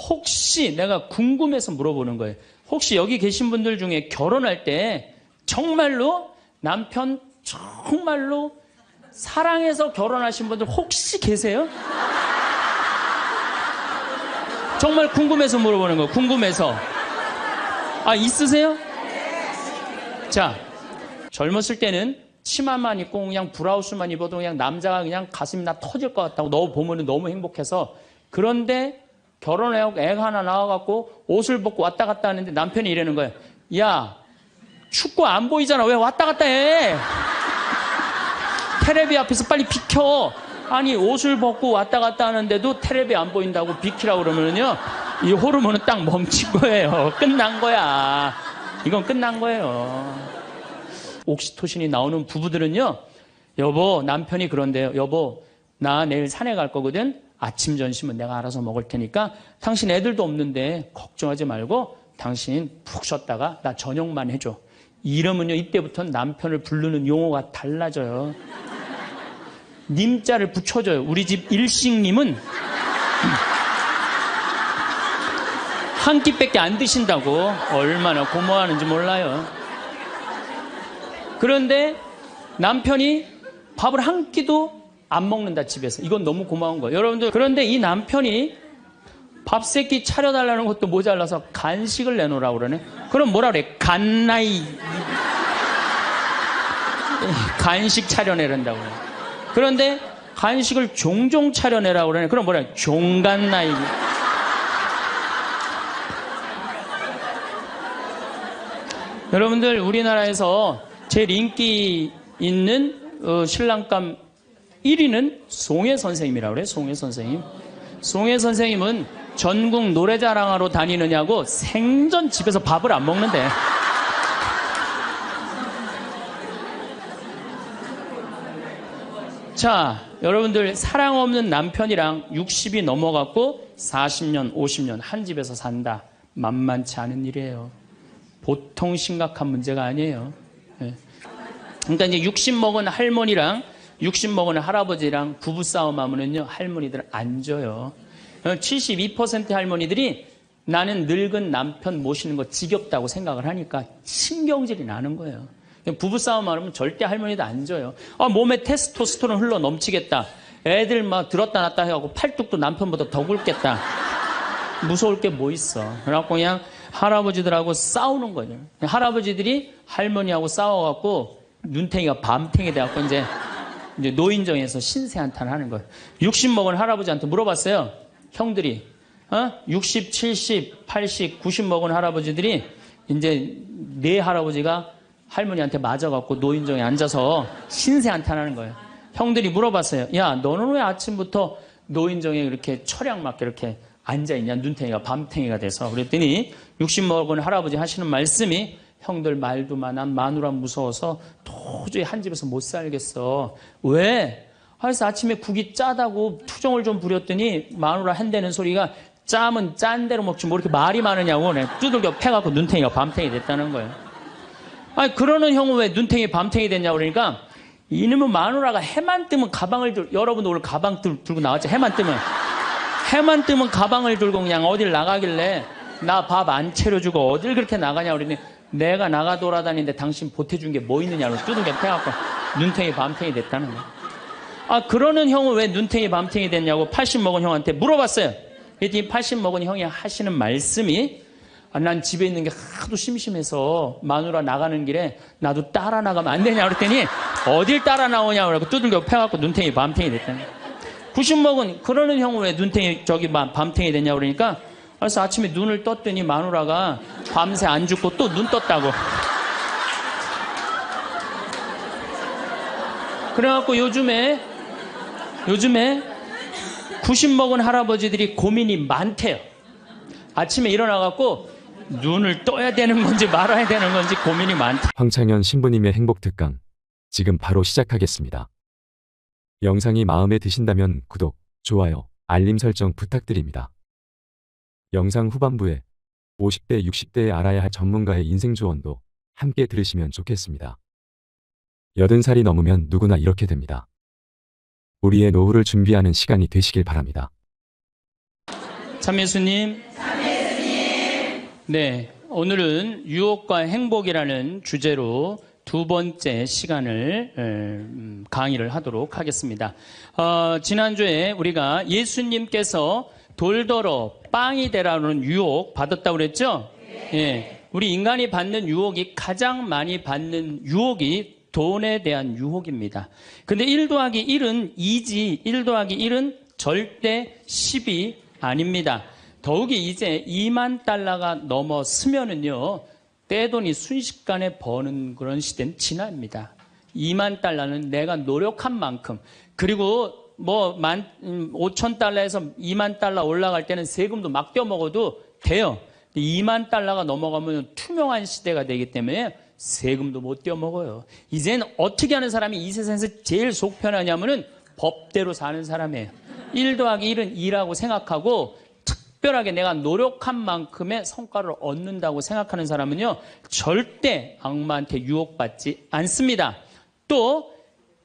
혹시 내가 궁금해서 물어보는 거예요. 혹시 여기 계신 분들 중에 결혼할 때 정말로 남편 정말로 사랑해서 결혼하신 분들 혹시 계세요? 정말 궁금해서 물어보는 거예요. 궁금해서. 아, 있으세요? 자, 젊었을 때는 치마만 입고 그냥 브라우스만 입어도 그냥 남자가 그냥 가슴이 나 터질 것 같다고 너 보면 너무 행복해서. 그런데 결혼하고 애가 하나 나와갖고 옷을 벗고 왔다 갔다 하는데 남편이 이러는 거예요. 야, 춥고 안 보이잖아. 왜 왔다 갔다 해? 테레비 앞에서 빨리 비켜. 아니, 옷을 벗고 왔다 갔다 하는데도 테레비 안 보인다고 비키라고 그러면요, 이 호르몬은 딱 멈춘 거예요. 끝난 거야. 이건 끝난 거예요. 옥시토신이 나오는 부부들은요, 여보, 남편이 그런데요. 여보, 나 내일 산에 갈 거거든. 아침 점심은 내가 알아서 먹을 테니까 당신 애들도 없는데 걱정하지 말고 당신 푹 쉬었다가 나 저녁만 해줘. 이러면요, 이때부터는 남편을 부르는 용어가 달라져요. 님자를 붙여줘요. 우리 집 일식님은 한 끼밖에 안 드신다고. 얼마나 고마워하는지 몰라요. 그런데 남편이 밥을 한 끼도 안 먹는다, 집에서. 이건 너무 고마운 거예요. 여러분들, 그런데 이 남편이 밥 세 끼 차려달라는 것도 모자라서 간식을 내놓으라고 그러네. 그럼 뭐라 그래? 간나이. 간식 차려내란다고 그래. 그런데 간식을 종종 차려내라고 그러네. 그럼 뭐라 그래? 종간나이. 여러분들, 우리나라에서 제일 인기 있는 신랑감 1위는 송혜 선생님이라고 그래요. 송혜 선생님. 송혜 선생님은 전국 노래자랑하러 다니느냐고 생전 집에서 밥을 안 먹는데. 자, 여러분들, 사랑 없는 남편이랑 60이 넘어갔고 40년, 50년 한 집에서 산다. 만만치 않은 일이에요. 보통 심각한 문제가 아니에요. 네. 그러니까 이제 60 먹은 할머니랑 60 먹은 할아버지랑 부부싸움 하면은요, 할머니들 안 져요. 72% 할머니들이 나는 늙은 남편 모시는 거 지겹다고 생각을 하니까 신경질이 나는 거예요. 부부싸움 하면 절대 할머니도 안 져요. 아, 몸에 테스토스테론 흘러 넘치겠다. 애들 막 들었다 놨다 해갖고 팔뚝도 남편보다 더 굵겠다. 무서울 게 뭐 있어. 그래갖고 그냥 할아버지들하고 싸우는 거죠. 할아버지들이 할머니하고 싸워갖고 눈탱이가 밤탱이 돼갖고 이제 노인정에서 신세한탄 하는 거예요. 60 먹은 할아버지한테 물어봤어요. 형들이. 60, 70, 80, 90 먹은 할아버지들이 이제 네 할아버지가 할머니한테 맞아갖고 노인정에 앉아서 신세한탄 하는 거예요. 형들이 물어봤어요. 야, 너는 왜 아침부터 노인정에 이렇게 철양맞게 이렇게 앉아있냐? 눈탱이가 밤탱이가 돼서. 그랬더니 60 먹은 할아버지 하시는 말씀이, 형들 말도 많아. 마누라 무서워서 도저히 한 집에서 못 살겠어. 왜? 그래서 아침에 국이 짜다고 투정을 좀 부렸더니 마누라 한다는 소리가, 짜면 짠 대로 먹지 뭐 이렇게 말이 많으냐고 두들겨 패갖고 눈탱이가 밤탱이 됐다는 거예요. 아니, 그러는 형은 왜 눈탱이 밤탱이 됐냐고 그러니까, 이놈의 마누라가 해만 뜨면 가방을 여러분 오늘 가방 들고 나왔죠. 해만 뜨면 가방을 들고 그냥 어딜 나가길래 나 밥 안 차려주고 어딜 그렇게 나가냐고 그러니, 내가 나가 돌아다니는데 당신 보태준 게 뭐 있느냐고 두들겨 패갖고 눈탱이 밤탱이 됐다는 거예요. 아, 그러는 형은 왜 눈탱이 밤탱이 됐냐고 80 먹은 형한테 물어봤어요. 그랬더니 80 먹은 형이 하시는 말씀이, 난 집에 있는 게 하도 심심해서 마누라 나가는 길에 나도 따라 나가면 안 되냐 그랬더니, 어딜 따라 나오냐고 그러고 두들겨 패갖고 눈탱이 밤탱이 됐다는 거예요. 90 먹은 그러는 형은 왜 눈탱이 밤탱이 됐냐고 그러니까, 그래서 아침에 눈을 떴더니 마누라가 밤새 안 죽고 또 눈 떴다고. 그래갖고 요즘에 90 먹은 할아버지들이 고민이 많대요. 아침에 일어나갖고 눈을 떠야 되는 건지 말아야 되는 건지 고민이 많대. 황창현 신부님의 행복특강, 지금 바로 시작하겠습니다. 영상이 마음에 드신다면 구독, 좋아요, 알림 설정 부탁드립니다. 영상 후반부에 50대, 60대에 알아야 할 전문가의 인생 조언도 함께 들으시면 좋겠습니다. 80살이 넘으면 누구나 이렇게 됩니다. 우리의 노후를 준비하는 시간이 되시길 바랍니다. 참예수님. 네, 오늘은 유혹과 행복이라는 주제로 두 번째 시간을 강의를 하도록 하겠습니다. 지난주에 우리가 예수님께서 돌더러 빵이 되라는 유혹 받았다고 그랬죠? 예, 우리 인간이 받는 유혹이 가장 많이 받는 유혹이 돈에 대한 유혹입니다. 근데 1 더하기 1은 2지 1 더하기 1은 절대 10이 아닙니다. 더욱이 이제 2만 달러가 넘었으면은요, 떼돈이 순식간에 버는 그런 시대는 지납니다. 2만 달러는 내가 노력한 만큼, 그리고 뭐 5천 달러에서 2만 달러 올라갈 때는 세금도 막 떼어먹어도 돼요. 2만 달러가 넘어가면 투명한 시대가 되기 때문에 세금도 못 떼어먹어요. 이제는 어떻게 하는 사람이 이 세상에서 제일 속 편하냐면은 법대로 사는 사람이에요. 1 더하기 1은 2라고 생각하고 특별하게 내가 노력한 만큼의 성과를 얻는다고 생각하는 사람은요, 절대 악마한테 유혹받지 않습니다. 또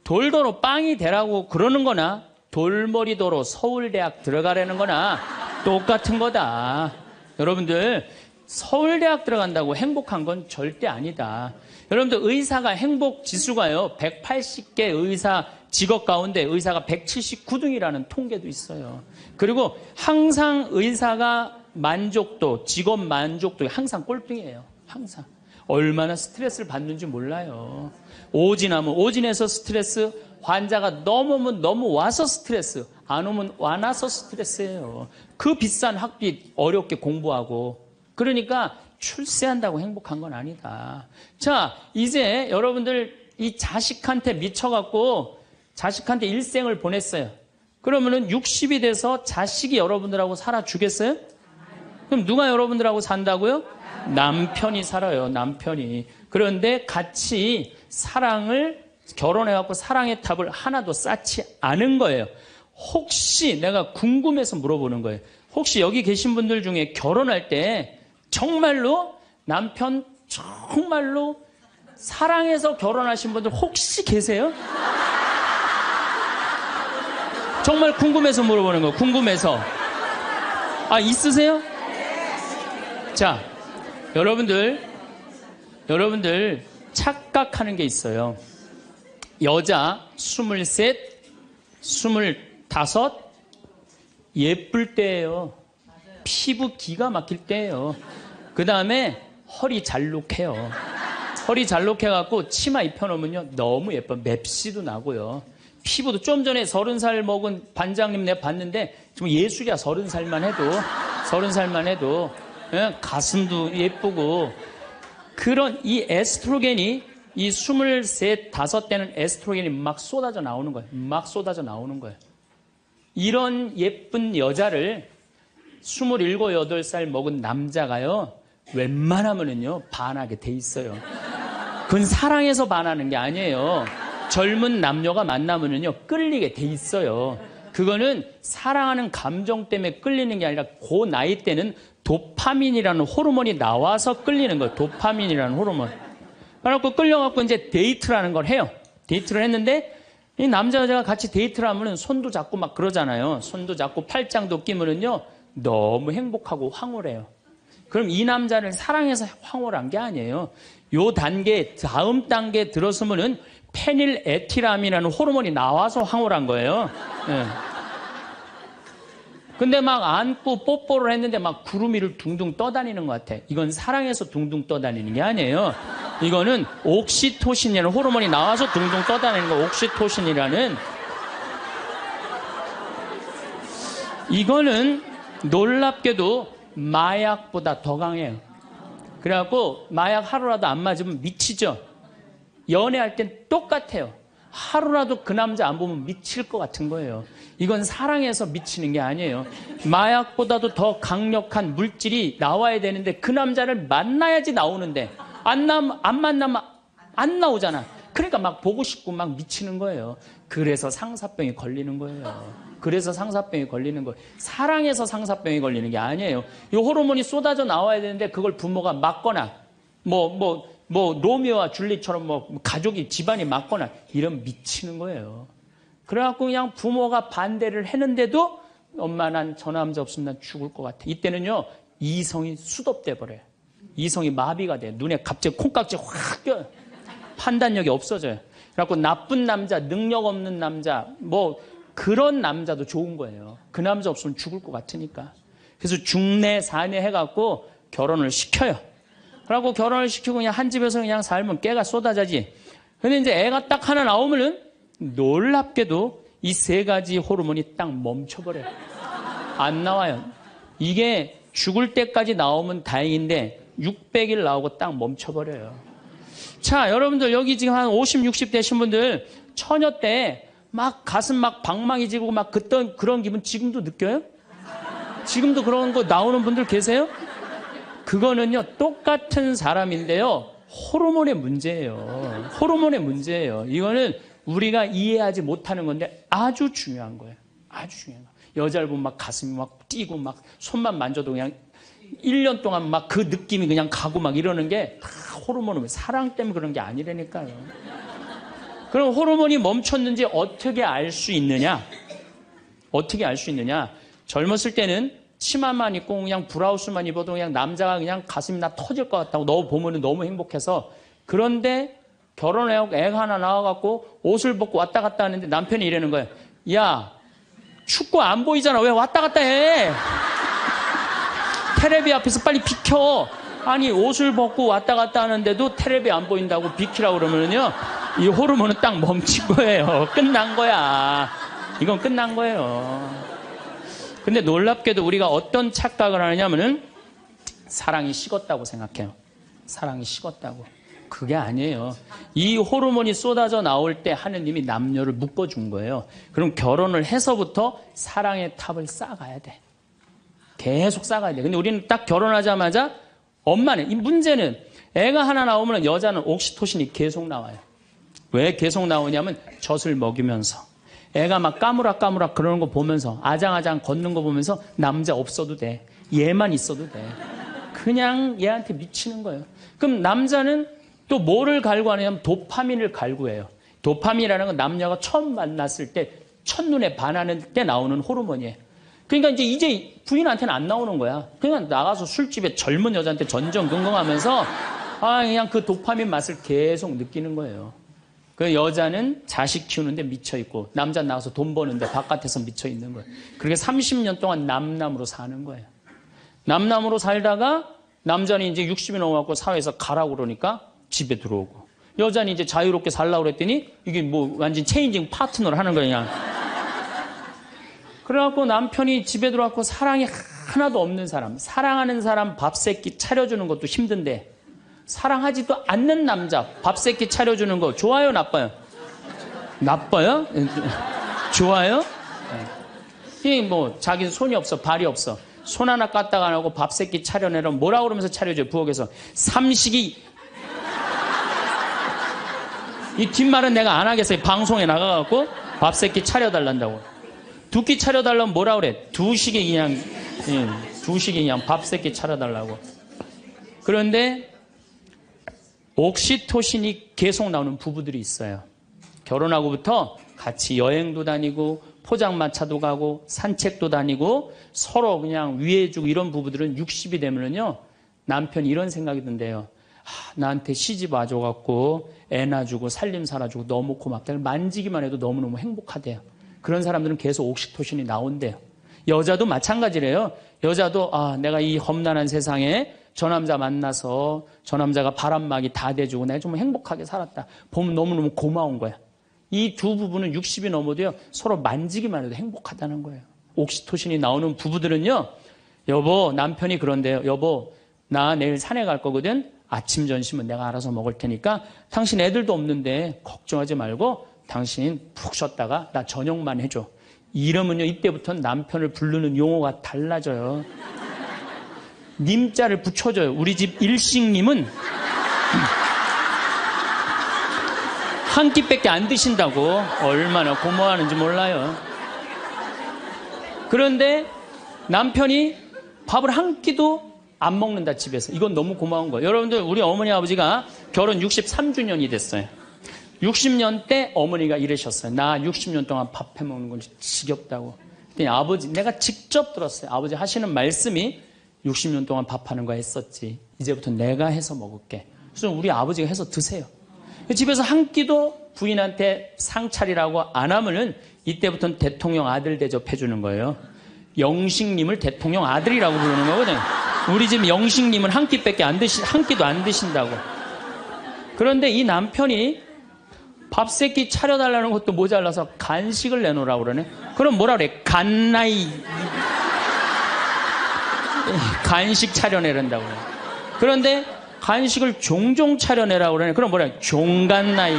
돌더러 빵이 되라고 그러는 거나 돌머리도로 서울대학 들어가라는 거나 똑같은 거다. 여러분들, 서울대학 들어간다고 행복한 건 절대 아니다. 여러분들, 의사가 행복 지수가요, 180개 의사 직업 가운데 의사가 179등이라는 통계도 있어요. 그리고 항상 의사가 만족도, 직업 만족도 항상 꼴등이에요. 항상. 얼마나 스트레스를 받는지 몰라요. 오진하면 오진해서 스트레스, 환자가 넘으면 넘어와서 스트레스, 안 오면 와나서 스트레스예요. 그 비싼 학비 어렵게 공부하고. 그러니까 출세한다고 행복한 건 아니다. 자, 이제 여러분들 이 자식한테 미쳐갖고 자식한테 일생을 보냈어요. 그러면은 60이 돼서 자식이 여러분들하고 살아주겠어요? 그럼 누가 여러분들하고 산다고요? 남편이 살아요, 남편이. 그런데 같이 사랑을, 결혼해갖고 사랑의 탑을 하나도 쌓지 않은 거예요. 혹시 내가 궁금해서 물어보는 거예요. 혹시 여기 계신 분들 중에 결혼할 때 정말로 남편 정말로 사랑해서 결혼하신 분들 혹시 계세요? 정말 궁금해서 물어보는 거예요. 궁금해서. 아, 있으세요? 자, 여러분들 착각하는 게 있어요. 여자 23, 25 예쁠 때예요. 피부 기가 막힐 때예요. 그 다음에 허리 잘록해요. 허리 잘록해갖고 치마 입혀놓으면요, 너무 예뻐요. 맵시도 나고요. 피부도 좀 전에 30살 먹은 반장님 내가 봤는데 지금 예술이야. 30살만 해도 예? 가슴도 예쁘고. 그런 이 에스트로겐이 이 23, 5때는 에스트로겐이 막 쏟아져 나오는 거예요. 막 쏟아져 나오는 거예요. 이런 예쁜 여자를 27, 8살 먹은 남자가요, 웬만하면은요 반하게 돼 있어요. 그건 사랑해서 반하는 게 아니에요. 젊은 남녀가 만나면은요 끌리게 돼 있어요. 그거는 사랑하는 감정 때문에 끌리는 게 아니라 그 나이 때는 도파민이라는 호르몬이 나와서 끌리는 거예요. 도파민이라는 호르몬. 그래갖고 끌려갖고 이제 데이트라는 걸 해요. 데이트를 했는데 이 남자 여자가 같이 데이트를 하면은 손도 잡고 막 그러잖아요. 손도 잡고 팔짱도 끼면은요 너무 행복하고 황홀해요. 그럼 이 남자를 사랑해서 황홀한 게 아니에요. 요 단계, 다음 단계에 들어서면은 페닐에틸아민이라는 호르몬이 나와서 황홀한 거예요. 예. 근데 막 안고 뽀뽀를 했는데 막 구름 위를 둥둥 떠다니는 것 같아. 이건 사랑해서 둥둥 떠다니는 게 아니에요. 이거는 옥시토신이라는 호르몬이 나와서 둥둥 떠다니는 거. 옥시토신이라는. 이거는 놀랍게도 마약보다 더 강해요. 그래갖고 마약 하루라도 안 맞으면 미치죠. 연애할 땐 똑같아요. 하루라도 그 남자 안 보면 미칠 것 같은 거예요. 이건 사랑해서 미치는 게 아니에요. 마약보다도 더 강력한 물질이 나와야 되는데 그 남자를 만나야지 나오는데 안 만나면 안 나오잖아. 그러니까 막 보고 싶고 막 미치는 거예요. 그래서 상사병이 걸리는 거예요. 그래서 상사병이 걸리는 거예요. 사랑해서 상사병이 걸리는 게 아니에요. 이 호르몬이 쏟아져 나와야 되는데 그걸 부모가 막거나 로미오와 줄리처럼 가족이 집안이 막거나 이러면 미치는 거예요. 그래갖고 그냥 부모가 반대를 했는데도 엄마 난 저 남자 없으면 난 죽을 것 같아. 이때는요 이성이 수dob돼 버려요. 이성이 마비가 돼. 눈에 갑자기 콩깍지 확 껴요. 판단력이 없어져요. 그래갖고 나쁜 남자, 능력 없는 남자, 뭐 그런 남자도 좋은 거예요. 그 남자 없으면 죽을 것 같으니까. 그래서 중내 사내 해갖고 결혼을 시켜요. 그래갖고 결혼을 시키고 그냥 한 집에서 그냥 살면 깨가 쏟아지지. 근데 이제 애가 딱 하나 나오면은 놀랍게도 이 세 가지 호르몬이 딱 멈춰버려요. 안 나와요. 이게 죽을 때까지 나오면 다행인데 600일 나오고 딱 멈춰버려요. 자, 여러분들 여기 지금 한 50, 60 되신 분들 처녀 때 막 가슴 막 방망이 지고 막 그런 기분 지금도 느껴요? 지금도 그런 거 나오는 분들 계세요? 그거는요 똑같은 사람인데요 호르몬의 문제예요. 호르몬의 문제예요. 이거는 우리가 이해하지 못하는 건데 아주 중요한 거예요. 아주 중요한 거예요. 여자를 보면 막 가슴이 막 뛰고 막 손만 만져도 그냥 1년 동안 막 그 느낌이 그냥 가고 막 이러는 게 다 호르몬은 사랑 때문에 그런 게 아니라니까요. 그럼 호르몬이 멈췄는지 어떻게 알 수 있느냐? 어떻게 알 수 있느냐? 젊었을 때는 치마만 입고 그냥 브라우스만 입어도 그냥 남자가 그냥 가슴이 나 터질 것 같다고 너 보면 너무 행복해서. 그런데 결혼하고 애가 하나 나와갖고 옷을 벗고 왔다 갔다 하는데 남편이 이러는 거예요. 야, 춥고 안 보이잖아. 왜 왔다 갔다 해? 테레비 앞에서 빨리 비켜. 아니 옷을 벗고 왔다 갔다 하는데도 테레비 안 보인다고 비키라고 그러면요 이 호르몬은 딱 멈춘 거예요. 끝난 거야. 이건 끝난 거예요. 근데 놀랍게도 우리가 어떤 착각을 하느냐면은 사랑이 식었다고 생각해요. 사랑이 식었다고. 그게 아니에요. 이 호르몬이 쏟아져 나올 때 하느님이 남녀를 묶어준 거예요. 그럼 결혼을 해서부터 사랑의 탑을 쌓아가야 돼. 계속 쌓아가야 돼. 근데 우리는 딱 결혼하자마자 엄마는, 이 문제는 애가 하나 나오면 여자는 옥시토신이 계속 나와요. 왜 계속 나오냐면 젖을 먹이면서 애가 막 까무락까무락 그러는 거 보면서 아장아장 걷는 거 보면서 남자 없어도 돼. 얘만 있어도 돼. 그냥 얘한테 미치는 거예요. 그럼 남자는 또 뭐를 갈구하냐면 도파민을 갈구해요. 도파민이라는 건 남녀가 처음 만났을 때 첫눈에 반하는 때 나오는 호르몬이에요. 그러니까 이제 부인한테는 안 나오는 거야. 그냥 나가서 술집에 젊은 여자한테 전전긍긍하면서 그냥 그 도파민 맛을 계속 느끼는 거예요. 그 여자는 자식 키우는데 미쳐있고 남자는 나가서 돈 버는데 바깥에서 미쳐있는 거예요. 그렇게 30년 동안 남남으로 사는 거예요. 남남으로 살다가 남자는 이제 60이 넘어갖고 사회에서 가라고 그러니까 집에 들어오고 여자는 이제 자유롭게 살라고 그랬더니 이게 뭐 완전 체인징 파트너를 하는 거야 그냥. 그래갖고 남편이 집에 들어왔고 사랑이 하나도 없는 사람, 사랑하는 사람 밥 세끼 차려주는 것도 힘든데 사랑하지도 않는 남자 밥 세끼 차려주는 거 좋아요, 나빠요? 나빠요? 좋아요? 이 뭐 자기는 손이 없어, 발이 없어. 손 하나 까딱 안 하고 밥 세끼 차려내라 뭐라 그러면서 차려줘요, 부엌에서. 삼식이. 이 뒷말은 내가 안 하겠어요. 방송에 나가갖고 밥 세끼 차려달란다고. 두 끼 차려달라면 뭐라 그래? 두 시계 그냥 밥 세끼 차려달라고. 그런데 옥시토신이 계속 나오는 부부들이 있어요. 결혼하고부터 같이 여행도 다니고 포장마차도 가고 산책도 다니고 서로 그냥 위해주고 이런 부부들은 60이 되면은요 남편이 이런 생각이 든대요. 나한테 시집 와줘갖고 애 낳아주고 살림 살아주고 너무 고맙다. 만지기만 해도 너무너무 행복하대요. 그런 사람들은 계속 옥시토신이 나온대요. 여자도 마찬가지래요. 여자도 내가 이 험난한 세상에 저 남자 만나서 저 남자가 바람막이 다 대주고 내가 좀 행복하게 살았다. 보면 너무너무 고마운 거야. 이 두 부부는 60이 넘어도요 서로 만지기만 해도 행복하다는 거예요. 옥시토신이 나오는 부부들은요, 여보 남편이 그런데요. 여보 나 내일 산에 갈 거거든. 아침 점심은 내가 알아서 먹을 테니까 당신 애들도 없는데 걱정하지 말고 당신 푹 쉬었다가 나 저녁만 해줘. 이러면요 이때부터는 남편을 부르는 용어가 달라져요. 님자를 붙여줘요. 우리 집 일식님은 한 끼밖에 안 드신다고. 얼마나 고마워하는지 몰라요. 그런데 남편이 밥을 한 끼도 안 먹는다 집에서. 이건 너무 고마운 거예요. 여러분들 우리 어머니 아버지가 결혼 63주년이 됐어요. 60년 때 어머니가 이러셨어요. 나 60년 동안 밥 해먹는 건 지겹다고. 그랬더니 아버지, 내가 직접 들었어요. 아버지 하시는 말씀이 60년 동안 밥하는 거 했었지. 이제부터 내가 해서 먹을게. 그래서 우리 아버지가 해서 드세요. 집에서 한 끼도 부인한테 상 차리라고 안 하면은 이때부터는 대통령 아들 대접해 주는 거예요. 영식님을 대통령 아들이라고 부르는 거거든요. 우리 집 영식님은 한 끼밖에 한 끼도 안 드신다고. 그런데 이 남편이 밥 세 끼 차려달라는 것도 모자라서 간식을 내놓으라고 그러네. 그럼 뭐라 그래? 간나이. 간식 차려내란다고 그래. 그런데 간식을 종종 차려내라고 그러네. 그럼 뭐라 그래? 종간나이.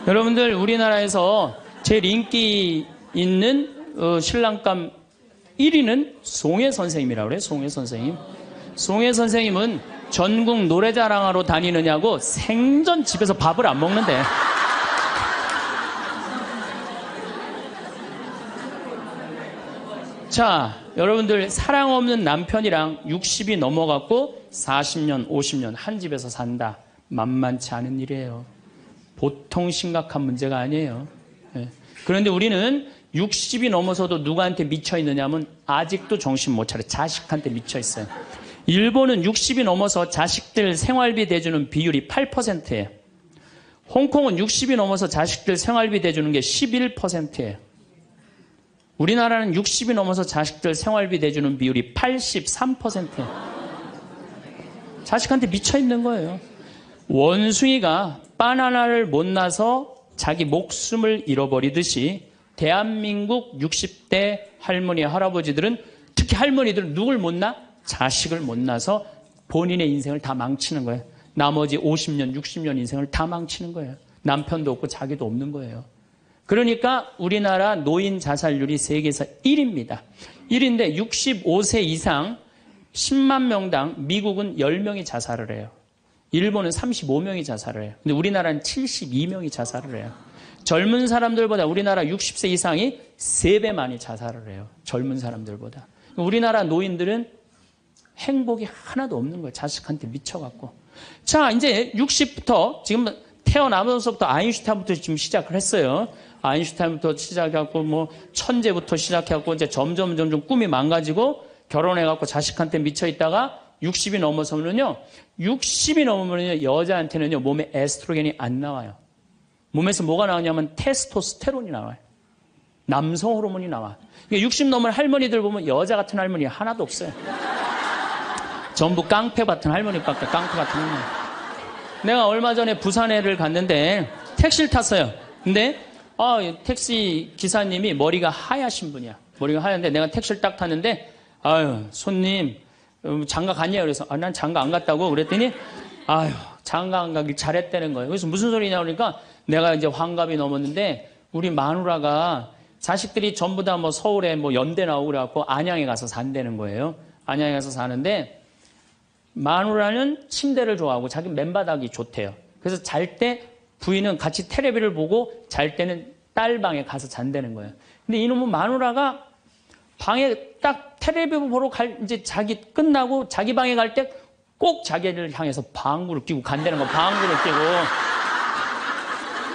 여러분들, 우리나라에서 제일 인기 있는 신랑감 1위는 송혜 선생님이라고 그래요. 송혜 선생님. 송혜 선생님은 전국 노래자랑하러 다니느냐고 생전 집에서 밥을 안 먹는데. 자, 여러분들, 사랑 없는 남편이랑 60이 넘어갔고 40년, 50년 한 집에서 산다. 만만치 않은 일이에요. 보통 심각한 문제가 아니에요. 예. 그런데 우리는 60이 넘어서도 누구한테 미쳐 있느냐면 아직도 정신 못 차려. 자식한테 미쳐 있어요. 일본은 60이 넘어서 자식들 생활비 대주는 비율이 8%예요. 홍콩은 60이 넘어서 자식들 생활비 대주는 게 11%예요. 우리나라는 60이 넘어서 자식들 생활비 대주는 비율이 83%예요. 자식한테 미쳐 있는 거예요. 원숭이가 바나나를 못 나서 자기 목숨을 잃어버리듯이 대한민국 60대 할머니, 할아버지들은, 특히 할머니들은 누굴 못 낳아? 자식을 못 낳아서 본인의 인생을 다 망치는 거예요. 나머지 50년, 60년 인생을 다 망치는 거예요. 남편도 없고 자기도 없는 거예요. 그러니까 우리나라 노인 자살률이 세계에서 1위입니다. 1위인데 65세 이상 10만 명당 미국은 10명이 자살을 해요. 일본은 35명이 자살을 해요. 근데 우리나라는 72명이 자살을 해요. 젊은 사람들보다 우리나라 60세 이상이 3배 많이 자살을 해요. 젊은 사람들보다. 우리나라 노인들은 행복이 하나도 없는 거예요. 자식한테 미쳐갖고. 자, 이제 60부터 지금 태어나면서부터 아인슈타인부터 지금 시작을 했어요. 아인슈타인부터 시작해갖고 뭐 천재부터 시작해갖고 이제 점점 꿈이 망가지고 결혼해갖고 자식한테 미쳐 있다가 60이 넘어서면요. 60이 넘으면요. 여자한테는요. 몸에 에스트로겐이 안 나와요. 몸에서 뭐가 나오냐면 테스토스테론이 나와요. 남성 호르몬이 나와. 60 넘은 할머니들 보면 여자 같은 할머니 하나도 없어요. 전부 깡패 같은 할머니밖에, 깡패 같은 할머니. 내가 얼마 전에 부산에를 갔는데 택시를 탔어요. 근데 택시 기사님이 머리가 하얗신 분이야. 머리가 하얀데 내가 택시를 딱 탔는데 아유, 손님 장가 갔냐고. 그래서 난 장가 안 갔다고 그랬더니 아유, 장가 안 가길 잘했다는 거예요. 그래서 무슨 소리냐 그러니까 내가 이제 환갑이 넘었는데 우리 마누라가 자식들이 전부 다 뭐 서울에 뭐 연대 나오고 그래갖고 안양에 가서 산다는 거예요. 안양에 가서 사는데 마누라는 침대를 좋아하고 자기 맨바닥이 좋대요. 그래서 잘 때 부인은 같이 텔레비를 보고 잘 때는 딸 방에 가서 잔다는 거예요. 근데 이놈은 마누라가 방에 딱 텔레비 보러 이제 자기 끝나고 자기 방에 갈 때 꼭 자기를 향해서 방구를 끼고 간다는 거. 방구를 끼고.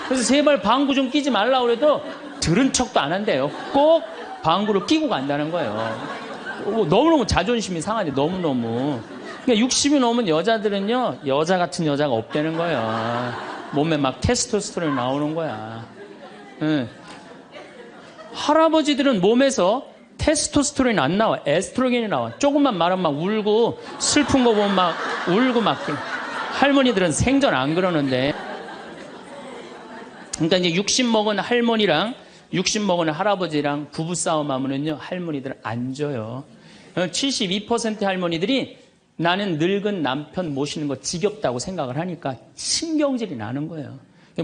그래서 제발 방구 좀 끼지 말라고 그래도 들은 척도 안 한대요. 꼭 방구를 끼고 간다는 거예요. 너무너무 자존심이 상하지. 너무너무. 그러니까 60이 넘은 여자들은요. 여자 같은 여자가 없다는 거예요. 몸에 막 테스토스테론이 나오는 거야. 할아버지들은 몸에서 테스토스테론이 안 나와. 에스트로겐이 나와. 조금만 말하면 막 울고 슬픈 거 보면 막 울고 막. 할머니들은 생전 안 그러는데. 그러니까 이제 60 먹은 할머니랑 60 먹은 할아버지랑 부부싸움 하면은요. 할머니들은 안 져요. 72% 할머니들이 나는 늙은 남편 모시는 거 지겹다고 생각을 하니까 신경질이 나는 거예요.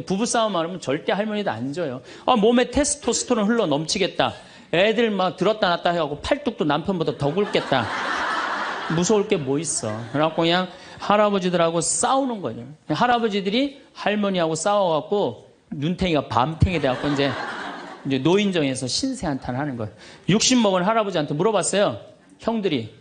부부싸움 하면 절대 할머니도 안 져요. 몸에 테스토스테론 흘러 넘치겠다. 애들 막 들었다 놨다 해갖고 팔뚝도 남편보다 더 굵겠다. 무서울 게 뭐 있어. 그래갖고 그냥 할아버지들하고 싸우는 거예요. 할아버지들이 할머니하고 싸워갖고 눈탱이가 밤탱이 돼갖고 이제 노인정에서 신세한탄 하는 거예요. 60 먹은 할아버지한테 물어봤어요. 형들이.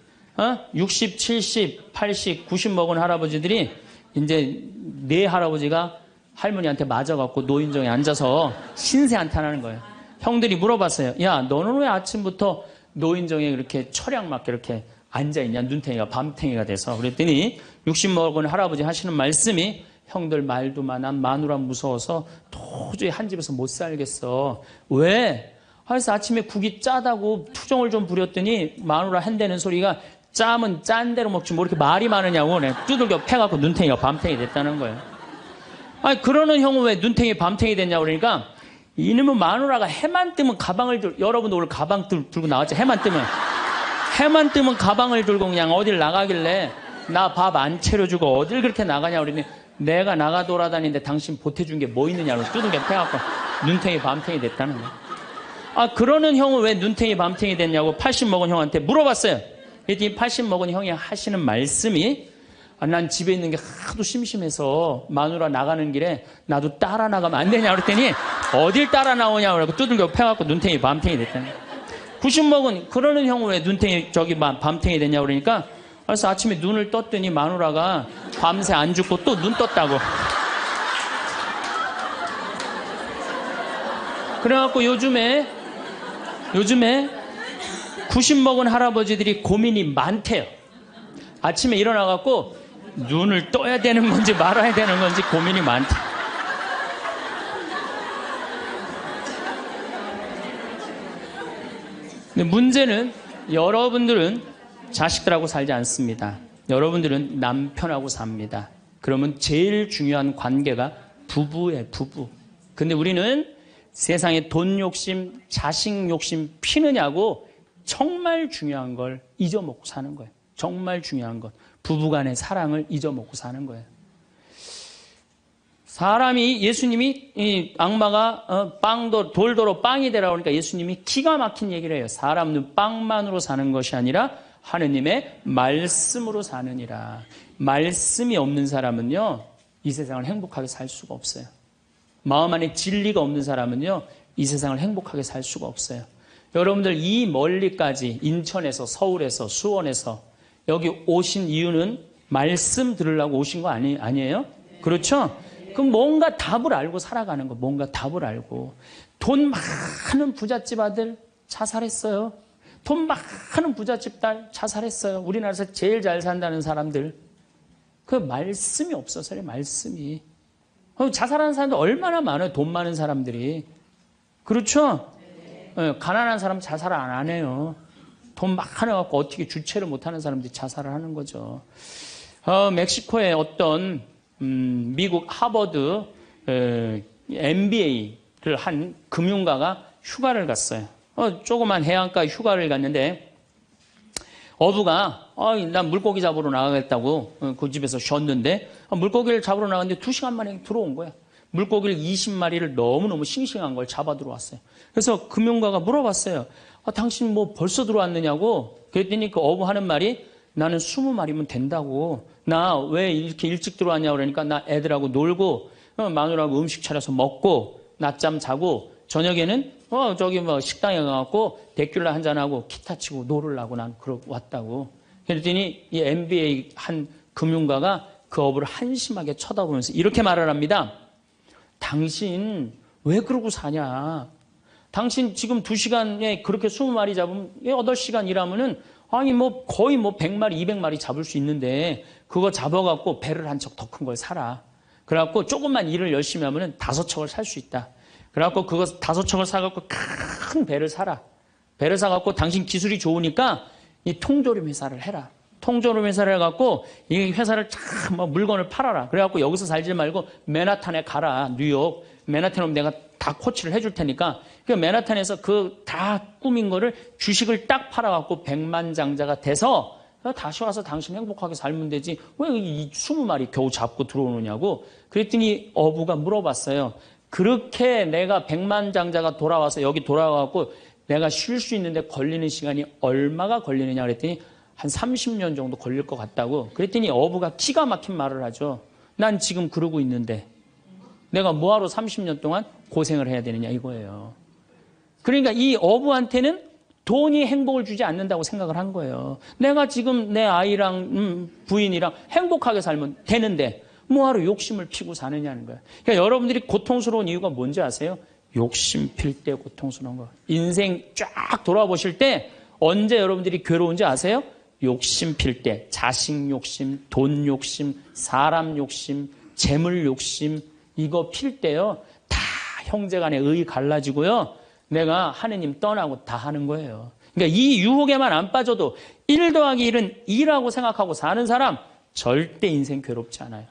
60, 70, 80, 90 먹은 할아버지들이 이제 네 할아버지가 할머니한테 맞아갖고 노인정에 앉아서 신세한탄하는 거예요. 형들이 물어봤어요. 야, 너는 왜 아침부터 노인정에 이렇게 철양 맞게 이렇게 앉아있냐? 눈탱이가 밤탱이가 돼서. 그랬더니 60 먹은 할아버지 하시는 말씀이 형들 말도 많아 마누라 무서워서 도저히 한 집에서 못 살겠어. 왜? 그래서 아침에 국이 짜다고 투정을 좀 부렸더니 마누라 한대는 소리가 짜면 짠 대로 먹지 뭐 이렇게 말이 많으냐고 두들겨 패갖고 눈탱이가 밤탱이 됐다는 거예요. 아니 그러는 형은 왜 눈탱이 밤탱이 됐냐고 그러니까 이놈의 마누라가 해만 뜨면 가방을 들고 여러분도 오늘 가방 들고 나왔죠. 해만 뜨면 가방을 들고 그냥 어딜 나가길래 나 밥 안 차려주고 어딜 그렇게 나가냐고 그러니 내가 나가 돌아다니는데 당신 보태준 게 뭐 있느냐고 두들겨 패갖고 눈탱이 밤탱이 됐다는 거예요. 아 그러는 형은 왜 눈탱이 밤탱이 됐냐고 80 먹은 형한테 물어봤어요. 그랬더니 80 먹은 형이 하시는 말씀이 난 집에 있는 게 하도 심심해서 마누라 나가는 길에 나도 따라 나가면 안 되냐 그랬더니 어딜 따라 나오냐고 그러고 두들겨 패갖고 눈탱이 밤탱이 됐다는 거예요. 90 먹은 그러는 형은 왜 눈탱이 밤탱이 됐냐고 그러니까 그래서 아침에 눈을 떴더니 마누라가 밤새 안 죽고 또 눈 떴다고. 그래갖고 요즘에 90 먹은 할아버지들이 고민이 많대요. 아침에 일어나갖고 눈을 떠야 되는 건지 말아야 되는 건지 고민이 많대요. 근데 문제는 여러분들은 자식들하고 살지 않습니다. 여러분들은 남편하고 삽니다. 그러면 제일 중요한 관계가 부부예요, 부부. 근데 우리는 세상에 돈 욕심, 자식 욕심 피느냐고 정말 중요한 걸 잊어먹고 사는 거예요. 정말 중요한 것. 부부간의 사랑을 잊어먹고 사는 거예요. 사람이 예수님이 이 악마가 돌도로 빵이 되라고 하니까 예수님이 기가 막힌 얘기를 해요. 사람은 빵만으로 사는 것이 아니라 하느님의 말씀으로 사느니라. 말씀이 없는 사람은요, 이 세상을 행복하게 살 수가 없어요. 마음 안에 진리가 없는 사람은요, 이 세상을 행복하게 살 수가 없어요. 여러분들 이 멀리까지 인천에서 서울에서 수원에서 여기 오신 이유는 말씀 들으려고 오신 거 아니에요? 그렇죠? 그럼 뭔가 답을 알고 살아가는 거, 뭔가 답을 알고. 돈 많은 부잣집 아들 자살했어요. 돈 많은 부잣집 딸 자살했어요. 우리나라에서 제일 잘 산다는 사람들. 그 말씀이 없어서요, 말씀이. 자살하는 사람들 얼마나 많아요, 돈 많은 사람들이. 그렇죠? 네. 가난한 사람 자살 안 해요. 돈 많아갖고 어떻게 주체를 못하는 사람들이 자살을 하는 거죠. 멕시코의 어떤 미국 하버드 MBA를 한 금융가가 휴가를 갔어요. 조그만 해안가 휴가를 갔는데 어부가 난 물고기 잡으러 나가겠다고 그 집에서 쉬었는데 물고기를 잡으러 나갔는데 2시간 만에 들어온 거야. 물고기를 20마리를 너무너무 싱싱한 걸 잡아 들어왔어요. 그래서 금융가가 물어봤어요. 당신 뭐 벌써 들어왔느냐고. 그랬더니 그 어부 하는 말이 나는 20마리면 된다고. 나 왜 이렇게 일찍 들어왔냐고 그러니까 나 애들하고 놀고 마누라하고 음식 차려서 먹고 낮잠 자고 저녁에는 저기 뭐 식당에 가갖고 데큘라 한잔하고 기타 치고 놀으려고 난 왔다고. 그랬더니 이 MBA 한 금융가가 그 어부를 한심하게 쳐다보면서 이렇게 말을 합니다. 당신 왜 그러고 사냐? 당신 지금 2시간에 그렇게 20마리 잡으면 8시간 일하면은 아니 뭐 거의 뭐 100마리, 200마리 잡을 수 있는데 그거 잡아갖고 배를 한 척 더 큰 걸 사라. 그래갖고 조금만 일을 열심히 하면은 5척을 살 수 있다. 그래갖고 그거 5척을 사갖고 큰 배를 사라. 배를 사갖고 당신 기술이 좋으니까 이 통조림 회사를 해라. 통조림 회사를 해갖고 이 회사를 참 물건을 팔아라. 그래갖고 여기서 살지 말고 맨하탄에 가라. 뉴욕. 맨하탄에 오면 내가 다 코치를 해줄 테니까 그 맨하탄에서 그 다 꾸민 거를 주식을 딱 팔아갖고 백만장자가 돼서 다시 와서 당신 행복하게 살면 되지 왜 이 20마리 겨우 잡고 들어오느냐고. 그랬더니 어부가 물어봤어요. 그렇게 내가 백만장자가 돌아와서 여기 돌아와갖고 내가 쉴 수 있는데 걸리는 시간이 얼마가 걸리느냐 그랬더니 한 30년 정도 걸릴 것 같다고. 그랬더니 어부가 기가 막힌 말을 하죠. 난 지금 그러고 있는데 내가 뭐하러 30년 동안 고생을 해야 되느냐 이거예요. 그러니까 이 어부한테는 돈이 행복을 주지 않는다고 생각을 한 거예요. 내가 지금 내 아이랑 부인이랑 행복하게 살면 되는데 뭐하러 욕심을 피고 사느냐는 거야. 그러니까 여러분들이 고통스러운 이유가 뭔지 아세요? 욕심 필 때 고통스러운 거. 인생 쫙 돌아보실 때 언제 여러분들이 괴로운지 아세요? 욕심 필 때. 자식 욕심, 돈 욕심, 사람 욕심, 재물 욕심 이거 필 때요. 다 형제간에 의 갈라지고요. 내가 하느님 떠나고 다 하는 거예요. 그러니까 이 유혹에만 안 빠져도 1 더하기 1은 2라고 생각하고 사는 사람 절대 인생 괴롭지 않아요.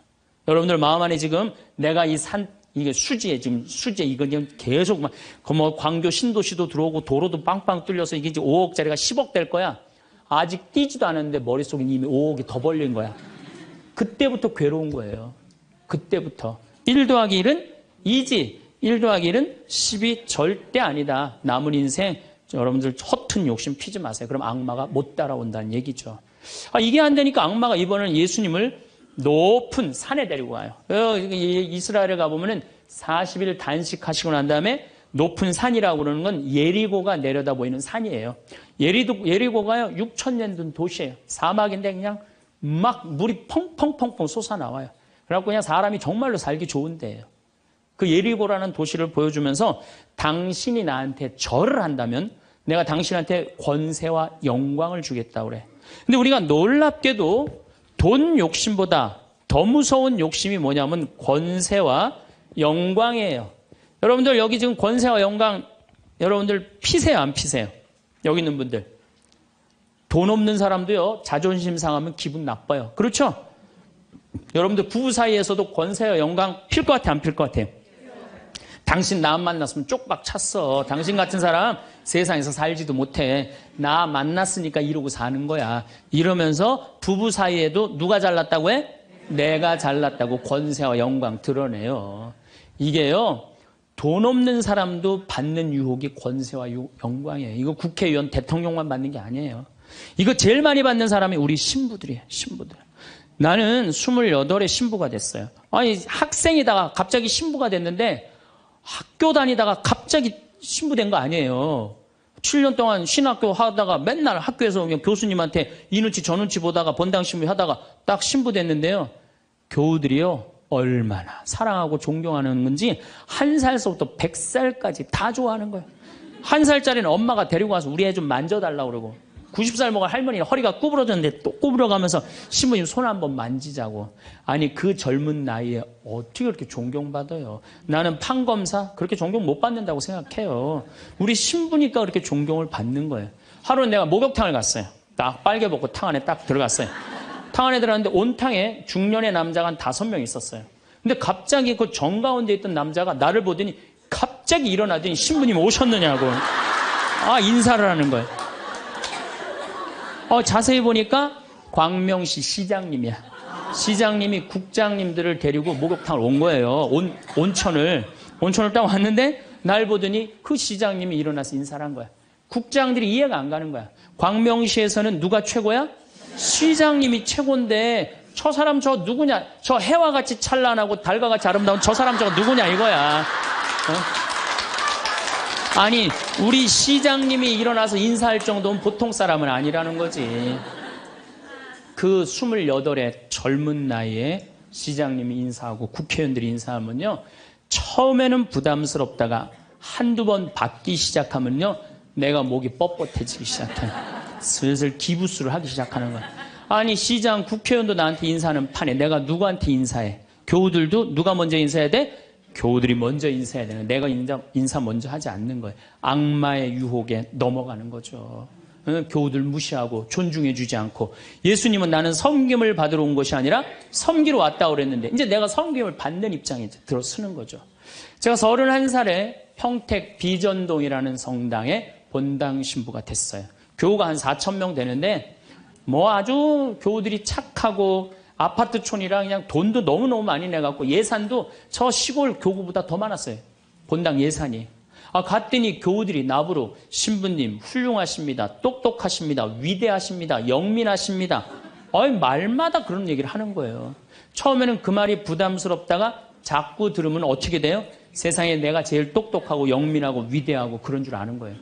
여러분들 마음 안에 지금 내가 이게 수지에 지금 이거 지금 계속 막 뭐 광교 신도시도 들어오고 도로도 빵빵 뚫려서 이게 이제 5억짜리가 10억 될 거야. 아직 뛰지도 않았는데 머릿속에 이미 5억이 더 벌린 거야. 그때부터 괴로운 거예요. 그때부터. 1 더하기 1은 2지. 1 더하기 1은 10이 절대 아니다. 남은 인생 여러분들 허튼 욕심 피지 마세요. 그럼 악마가 못 따라온다는 얘기죠. 이게 안 되니까 악마가 이번에는 예수님을 높은 산에 데리고 가요. 이스라엘에 가보면은 40일 단식하시고 난 다음에 높은 산이라고 그러는 건 예리고가 내려다 보이는 산이에요. 예리고가요, 6,000년 된 도시예요. 사막인데 그냥 막 물이 펑펑펑펑 솟아나와요. 그래갖고 그냥 사람이 정말로 살기 좋은 데예요. 그 예리고라는 도시를 보여주면서 당신이 나한테 절을 한다면 내가 당신한테 권세와 영광을 주겠다고 그래. 근데 우리가 놀랍게도 돈 욕심보다 더 무서운 욕심이 뭐냐면 권세와 영광이에요. 여러분들 여기 지금 권세와 영광 여러분들 피세요 안 피세요? 여기 있는 분들. 돈 없는 사람도요 자존심 상하면 기분 나빠요. 그렇죠? 여러분들 부부 사이에서도 권세와 영광 필 것 같아 안 필 것 같아요? 당신 나 만났으면 쪽박 찼어. 당신 같은 사람 세상에서 살지도 못해. 나 만났으니까 이러고 사는 거야. 이러면서 부부 사이에도 누가 잘났다고 해? 내가 잘났다고 권세와 영광 드러내요. 이게요. 돈 없는 사람도 받는 유혹이 권세와 영광이에요. 이거 국회의원 대통령만 받는 게 아니에요. 이거 제일 많이 받는 사람이 우리 신부들이에요. 신부들. 나는 28에 신부가 됐어요. 아니 학생이다가 갑자기 신부가 됐는데 학교 다니다가 갑자기 신부된 거 아니에요. 7년 동안 신학교 하다가 맨날 학교에서 그냥 교수님한테 이 눈치 저 눈치 보다가 본당 신부 하다가 딱 신부 됐는데요. 교우들이요. 얼마나 사랑하고 존경하는 건지 1살서부터 100살까지 다 좋아하는 거예요. 1살짜리는 엄마가 데리고 와서 우리 애 좀 만져달라고 그러고 90살 먹은 할머니는 허리가 구부러졌는데 또 구부러가면서 신부님 손 한번 만지자고. 아니 그 젊은 나이에 어떻게 그렇게 존경받아요. 나는 판검사 그렇게 존경 못 받는다고 생각해요. 우리 신부니까 그렇게 존경을 받는 거예요. 하루는 내가 목욕탕을 갔어요. 딱 빨개 벗고 탕 안에 딱 들어갔어요. 탕 안에 들어갔는데 온탕에 중년의 남자가 한 5명 있었어요. 근데 갑자기 그 정가운데 있던 남자가 나를 보더니 갑자기 일어나더니 신부님 오셨느냐고 인사를 하는 거예요. 자세히 보니까 광명시 시장님이야. 시장님이 국장님들을 데리고 목욕탕을 온 거예요. 온천을 딱 왔는데 날 보더니 그 시장님이 일어나서 인사를 한 거야. 국장들이 이해가 안 가는 거야. 광명시에서는 누가 최고야? 시장님이 최고인데 저 사람 저 누구냐? 저 해와 같이 찬란하고 달과 같이 아름다운 저 사람 저거 누구냐 이거야. 아니 우리 시장님이 일어나서 인사할 정도는 보통 사람은 아니라는 거지. 그 28의 젊은 나이에 시장님이 인사하고 국회의원들이 인사하면요. 처음에는 부담스럽다가 한두 번 받기 시작하면요. 내가 목이 뻣뻣해지기 시작해. 슬슬 기부수를 하기 시작하는 거야. 아니 시장 국회의원도 나한테 인사하는 판에 내가 누구한테 인사해? 교우들도 누가 먼저 인사해야 돼? 교우들이 먼저 인사해야 되는 거예요. 내가 인사 먼저 하지 않는 거예요. 악마의 유혹에 넘어가는 거죠. 교우들 무시하고 존중해 주지 않고. 예수님은 나는 섬김을 받으러 온 것이 아니라 섬기러 왔다고 그랬는데 이제 내가 섬김을 받는 입장에 들어서는 거죠. 제가 31살에 평택 비전동이라는 성당에 본당 신부가 됐어요. 교우가 한 4,000명 되는데 뭐 아주 교우들이 착하고 아파트촌이라 그냥 돈도 너무너무 많이 내갖고 예산도 저 시골 교구보다 더 많았어요. 본당 예산이. 갔더니 교우들이 나보러 신부님 훌륭하십니다. 똑똑하십니다. 위대하십니다. 영민하십니다. 말마다 그런 얘기를 하는 거예요. 처음에는 그 말이 부담스럽다가 자꾸 들으면 어떻게 돼요? 세상에 내가 제일 똑똑하고 영민하고 위대하고 그런 줄 아는 거예요.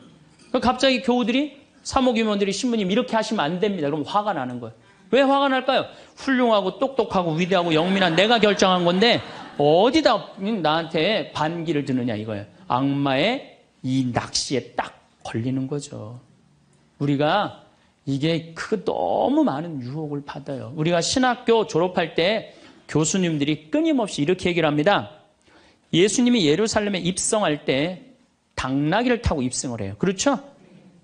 갑자기 교우들이 사모교원들이 신부님 이렇게 하시면 안 됩니다. 그럼 화가 나는 거예요. 왜 화가 날까요? 훌륭하고 똑똑하고 위대하고 영민한 내가 결정한 건데 어디다 나한테 반기를 드느냐 이거예요. 악마의 이 낚시에 딱 걸리는 거죠. 우리가 이게 너무 많은 유혹을 받아요. 우리가 신학교 졸업할 때 교수님들이 끊임없이 이렇게 얘기를 합니다. 예수님이 예루살렘에 입성할 때 당나귀를 타고 입성을 해요. 그렇죠?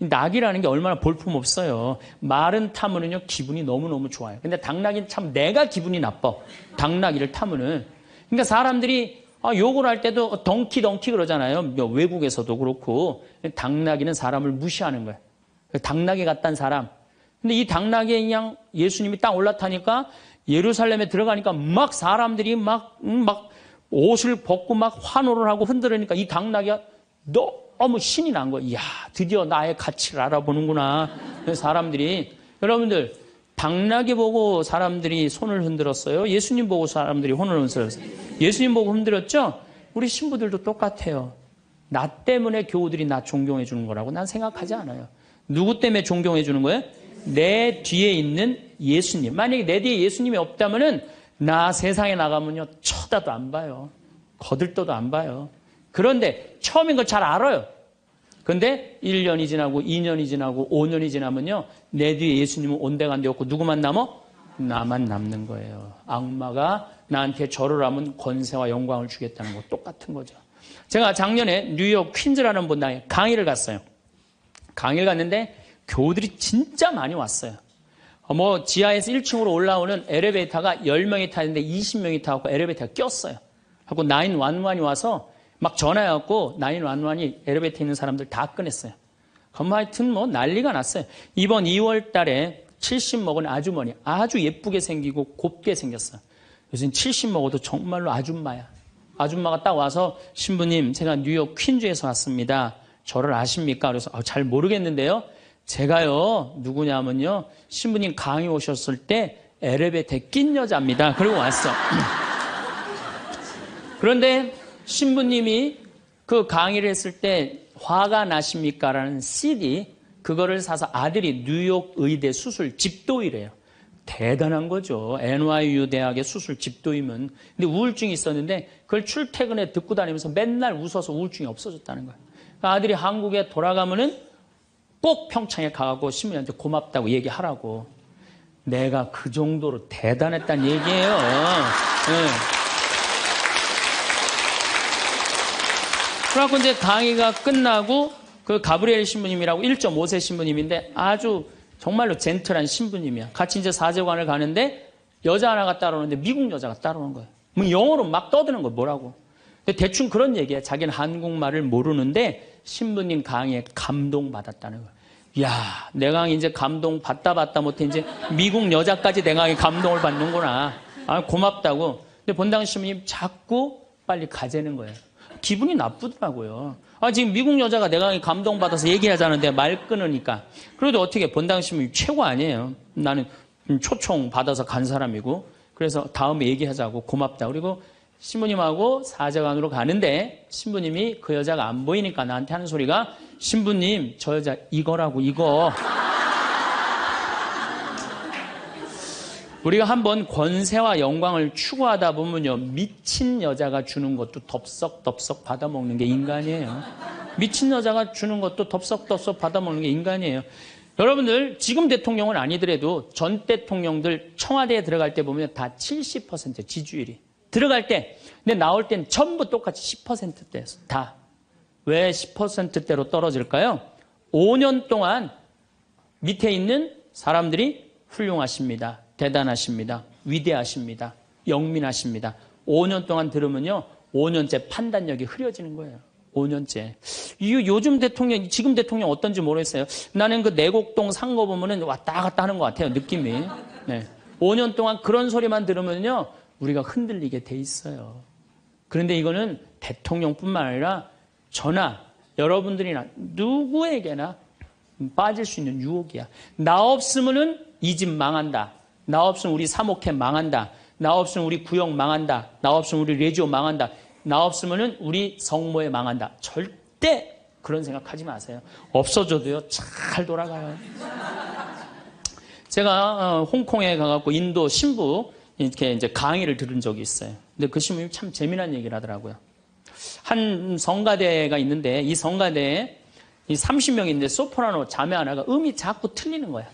낙이라는 게 얼마나 볼품없어요. 말은 타면은요 기분이 너무너무 좋아요. 근데 당나귀는 참 내가 기분이 나빠. 당나귀를 타면은. 그러니까 사람들이 욕을 할 때도 덩키 그러잖아요. 외국에서도 그렇고. 당나귀는 사람을 무시하는 거예요. 당나귀 같단 사람. 근데 이 당나귀에 그냥 예수님이 딱 올라타니까 예루살렘에 들어가니까 막 사람들이 막 옷을 벗고 막 환호를 하고 흔들으니까 이 당나귀가 너무 신이 난 거예요. 이야, 드디어 나의 가치를 알아보는구나. 사람들이. 여러분들, 당나귀 보고 사람들이 손을 흔들었어요? 예수님 보고 사람들이 손을 흔들었어요? 예수님 보고 흔들었죠? 우리 신부들도 똑같아요. 나 때문에 교우들이 나 존경해 주는 거라고 난 생각하지 않아요. 누구 때문에 존경해 주는 거예요? 내 뒤에 있는 예수님. 만약에 내 뒤에 예수님이 없다면은 나 세상에 나가면요 쳐다도 안 봐요. 거들떠도 안 봐요. 그런데 처음인 걸 잘 알아요. 그런데 1년이 지나고 2년이 지나고 5년이 지나면요 내 뒤에 예수님은 온데간데 없고 누구만 남어? 나만 남는 거예요. 악마가 나한테 절을 하면 권세와 영광을 주겠다는 거 똑같은 거죠. 제가 작년에 뉴욕 퀸즈라는 분당에 강의를 갔어요. 강의를 갔는데 교우들이 진짜 많이 왔어요. 지하에서 1층으로 올라오는 엘리베이터가 10명이 타는데 20명이 타고 엘리베이터가 꼈어요. 하고 911이 와서 막 전화해갖고 911이 엘리베이터에 있는 사람들 다 꺼냈어요. 그럼 하여튼 난리가 났어요. 이번 2월 달에 70 먹은 아주머니 아주 예쁘게 생기고 곱게 생겼어요. 요즘 70 먹어도 정말로 아줌마야. 아줌마가 딱 와서 신부님 제가 뉴욕 퀸즈에서 왔습니다. 저를 아십니까? 그래서 잘 모르겠는데요. 제가요 누구냐면요 신부님 강의 오셨을 때 엘리베이터에 낀 여자입니다. 그리고 왔어. 그런데 신부님이 그 강의를 했을 때 화가 나십니까? 라는 CD 그거를 사서 아들이 뉴욕 의대 수술 집도이래요. 대단한 거죠. NYU 대학의 수술 집도이면. 근데 우울증이 있었는데 그걸 출퇴근에 듣고 다니면서 맨날 웃어서 우울증이 없어졌다는 거예요. 그러니까 아들이 한국에 돌아가면은 꼭 평창에 가고 신부님한테 고맙다고 얘기하라고. 내가 그 정도로 대단했다는 얘기예요. 네. 그래갖고 이제 강의가 끝나고 그 가브리엘 신부님이라고 1.5세 신부님인데 아주 정말로 젠틀한 신부님이야. 같이 이제 사제관을 가는데 여자 하나가 따라오는데 미국 여자가 따라오는 거예요. 뭐 영어로 막 떠드는 거예요. 뭐라고. 대충 그런 얘기야. 자기는 한국말을 모르는데 신부님 강의에 감동받았다는 거예요. 이야, 내 강의 이제 감동받다 못해 이제 미국 여자까지 내 강의 감동을 받는구나. 고맙다고. 근데 본당 신부님 자꾸 빨리 가재는 거예요. 기분이 나쁘더라고요. 지금 미국 여자가 내 강의 감동받아서 얘기하자는데 말 끊으니까. 그래도 어떻게 본당 신부님 최고 아니에요. 나는 초청 받아서 간 사람이고. 그래서 다음에 얘기하자고 고맙다. 그리고 신부님하고 사제관으로 가는데 신부님이 그 여자가 안 보이니까 나한테 하는 소리가 신부님 저 여자 이거라고 이거. 우리가 한번 권세와 영광을 추구하다 보면요 미친 여자가 주는 것도 덥석덥석 받아먹는 게 인간이에요. 미친 여자가 주는 것도 덥석덥석 받아먹는 게 인간이에요. 여러분들 지금 대통령은 아니더라도 전 대통령들 청와대에 들어갈 때 보면 다 70% 지지율이 들어갈 때. 근데 나올 땐 전부 똑같이 10%대였어. 다. 왜 10%대로 떨어질까요? 5년 동안 밑에 있는 사람들이 훌륭하십니다. 대단하십니다. 위대하십니다. 영민하십니다. 5년 동안 들으면요. 5년째 판단력이 흐려지는 거예요. 5년째. 요즘 대통령, 지금 대통령 어떤지 모르겠어요. 나는 그 내곡동 산 거 보면은 왔다 갔다 하는 것 같아요. 느낌이. 네. 5년 동안 그런 소리만 들으면요. 우리가 흔들리게 돼 있어요. 그런데 이거는 대통령뿐만 아니라 저나 여러분들이나 누구에게나 빠질 수 있는 유혹이야. 나 없으면은 이 집 망한다. 나 없으면 우리 사목회 망한다. 나 없으면 우리 구역 망한다. 나 없으면 우리 레지오 망한다. 나 없으면은 우리 성모회 망한다. 절대 그런 생각하지 마세요. 없어져도요 잘 돌아가요. 제가 홍콩에 가갖고 인도 신부 이렇게 이제 강의를 들은 적이 있어요. 근데 그 신부님이 참 재미난 얘기를 하더라고요. 한 성가대가 있는데 이 성가대에 이 30명인데 소프라노 자매 하나가 음이 자꾸 틀리는 거야.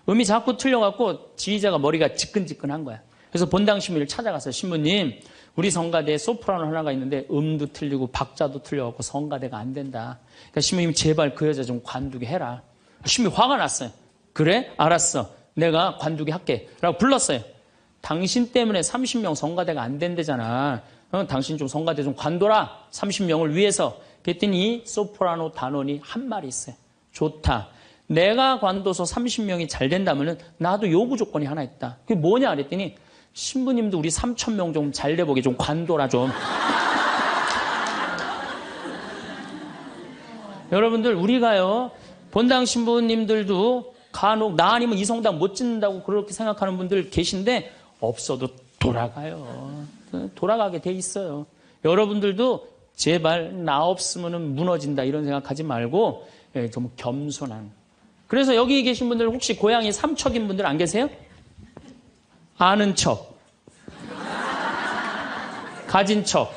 음이 자꾸 틀려갖고 지휘자가 머리가 지끈지끈한 거야. 그래서 본당 신부님을 찾아가서 신부님, 우리 성가대에 소프라노 하나가 있는데 음도 틀리고 박자도 틀려갖고 성가대가 안 된다. 그러니까 신부님 제발 그 여자 좀 관두게 해라. 신부님 화가 났어요. 그래? 알았어. 내가 관두게 할게. 라고 불렀어요. 당신 때문에 30명 성가대가 안 된대잖아. 당신 좀 성가대 좀 관둬라. 30명을 위해서. 그랬더니 소프라노 단원이 한 말이 있어요. 좋다. 내가 관둬서 30명이 잘 된다면 나도 요구 조건이 하나 있다. 그게 뭐냐 그랬더니 신부님도 우리 3,000명 좀 잘 돼보게 좀 관둬라 좀. 여러분들 우리가요. 본당 신부님들도 간혹 나 아니면 이 성당 못 짓는다고 그렇게 생각하는 분들 계신데 없어도 돌아가요. 돌아가게 돼 있어요. 여러분들도 제발 나 없으면 무너진다 이런 생각하지 말고 좀 겸손한. 그래서 여기 계신 분들 혹시 고향이 삼척인 분들 안 계세요? 아는 척, 가진 척,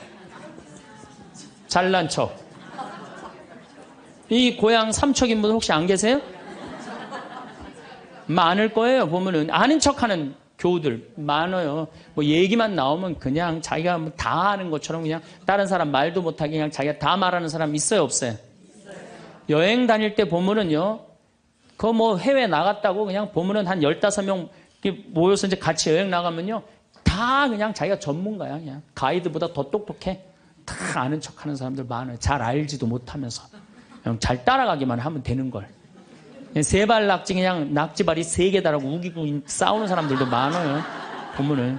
잘난 척. 이 고향 삼척인 분들 혹시 안 계세요? 많을 거예요. 보면은 아는 척하는 교우들 많아요. 뭐 얘기만 나오면 그냥 자기가 뭐 다 아는 것처럼 그냥 다른 사람 말도 못하게 그냥 자기가 다 말하는 사람 있어요, 없어요? 여행 다닐 때 보면은요, 그 뭐 해외 나갔다고 그냥 보면은 한 15명 모여서 이제 같이 여행 나가면요, 다 그냥 자기가 전문가야. 그냥 가이드보다 더 똑똑해. 다 아는 척하는 사람들 많아요. 잘 알지도 못하면서 그냥 잘 따라가기만 하면 되는 걸. 세발 낙지 그냥 낙지발이 3개 달하고 우기고 싸우는 사람들도 많아요. 보면은.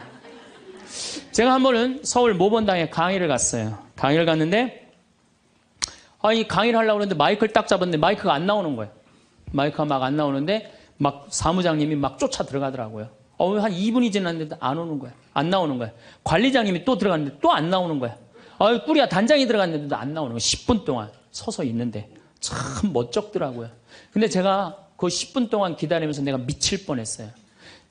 제가 한 번은 서울 모본당에 강의를 갔어요. 강의를 갔는데 이 강의를 하려고 그랬는데 마이크를 딱 잡았는데 마이크가 안 나오는 거예요. 마이크가 막 안 나오는데 막 사무장님이 막 쫓아 들어가더라고요. 한 2분이 지났는데 안 오는 거야. 안 나오는 거야. 관리장님이 또 들어갔는데 또 안 나오는 거야. 꾸리야 단장이 들어갔는데도 안 나오는 거야. 10분 동안 서서 있는데 참 멋쩍더라고요. 근데 제가 그 10분 동안 기다리면서 내가 미칠 뻔했어요.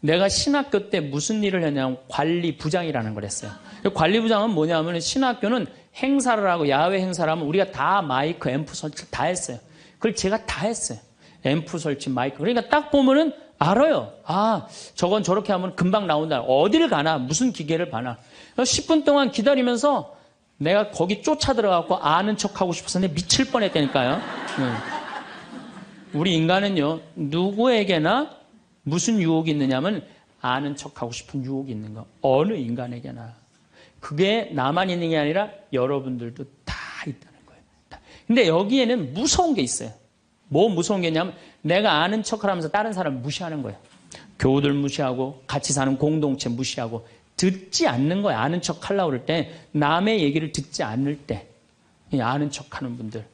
내가 신학교 때 무슨 일을 했냐면 관리부장이라는 걸 했어요. 관리부장은 뭐냐면 신학교는 행사를 하고 야외 행사를 하면 우리가 다 마이크, 앰프 설치 다 했어요. 그걸 제가 다 했어요. 앰프 설치, 마이크. 그러니까 딱 보면은 알아요. 저건 저렇게 하면 금방 나온다. 어디를 가나, 무슨 기계를 봐나. 10분 동안 기다리면서 내가 거기 쫓아 들어가고 아는 척하고 싶어서 내가 미칠 뻔했다니까요. 우리 인간은요, 누구에게나 무슨 유혹이 있느냐면 아는 척하고 싶은 유혹이 있는 거. 어느 인간에게나. 그게 나만 있는 게 아니라 여러분들도 다 있다는 거예요. 근데 여기에는 무서운 게 있어요. 뭐 무서운 게 있냐면 내가 아는 척을 하면서 다른 사람을 무시하는 거예요. 교우들 무시하고 같이 사는 공동체 무시하고 듣지 않는 거예요. 아는 척 하려고 그럴 때 남의 얘기를 듣지 않을 때 아는 척하는 분들,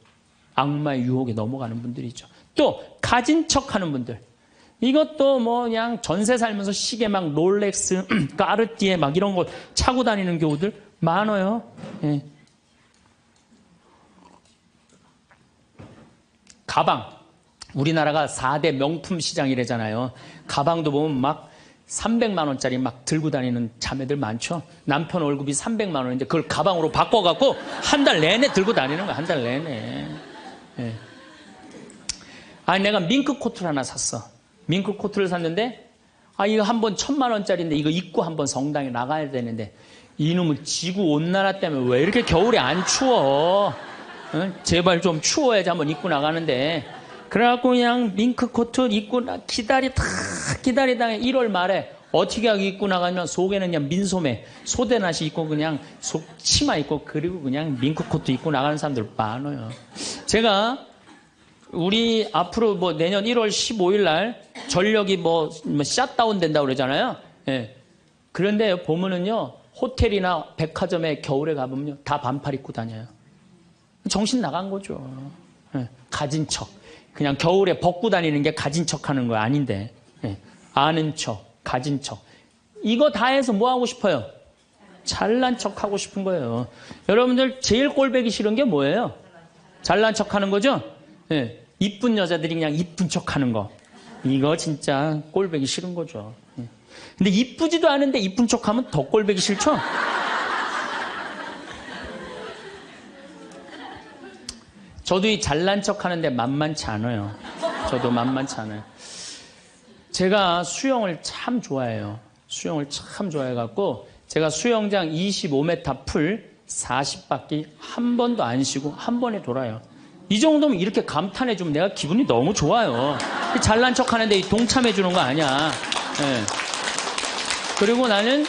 악마의 유혹에 넘어가는 분들이죠. 또 가진 척하는 분들. 이것도 뭐 그냥 전세 살면서 시계 막 롤렉스, 까르띠에 막 이런 거 차고 다니는 교우들 많아요. 예. 가방. 우리나라가 4대 명품 시장이래잖아요. 가방도 보면 막 300만 원짜리 막 들고 다니는 자매들 많죠. 남편 월급이 300만 원인데 그걸 가방으로 바꿔갖고 한 달 내내 들고 다니는 거야. 한 달 내내. 예. 내가 밍크 코트를 하나 샀어. 밍크 코트를 샀는데 이거 한 번 1,000만 원짜리인데 이거 입고 한번 성당에 나가야 되는데 이놈은 지구 온난화 때문에 왜 이렇게 겨울에 안 추워? 제발 좀 추워야지 한번 입고 나가는데 그래갖고 그냥 밍크 코트 입고 기다리다가 1월 말에 어떻게 하고 입고 나가면 속에는 그냥 민소매, 소대낫이 입고 그냥 치마 입고 그리고 그냥 밍크 코트 입고 나가는 사람들 많아요. 제가 우리 앞으로 뭐 내년 1월 15일 날 전력이 뭐 샷다운 된다고 그러잖아요. 예. 그런데 보면은요, 호텔이나 백화점에 겨울에 가보면요, 다 반팔 입고 다녀요. 정신 나간 거죠. 예. 가진 척. 그냥 겨울에 벗고 다니는 게 가진 척 하는 거 아닌데. 예. 아는 척, 가진 척. 이거 다 해서 뭐 하고 싶어요? 잘난 척 하고 싶은 거예요. 여러분들 제일 꼴보기 싫은 게 뭐예요? 잘난 척 하는 거죠? 예. 이쁜 여자들이 그냥 이쁜 척 하는 거. 이거 진짜 꼴보기 싫은 거죠. 근데 이쁘지도 않은데 이쁜 척하면 더 꼴보기 싫죠? 저도 이 잘난 척 하는데 만만치 않아요. 저도 만만치 않아요. 제가 수영을 참 좋아해요. 수영을 참 좋아해갖고 제가 수영장 25m 풀 40바퀴 한 번도 안 쉬고 한 번에 돌아요. 이 정도면 이렇게 감탄해주면 내가 기분이 너무 좋아요. 잘난 척 하는데 동참해주는 거 아니야. 네. 그리고 나는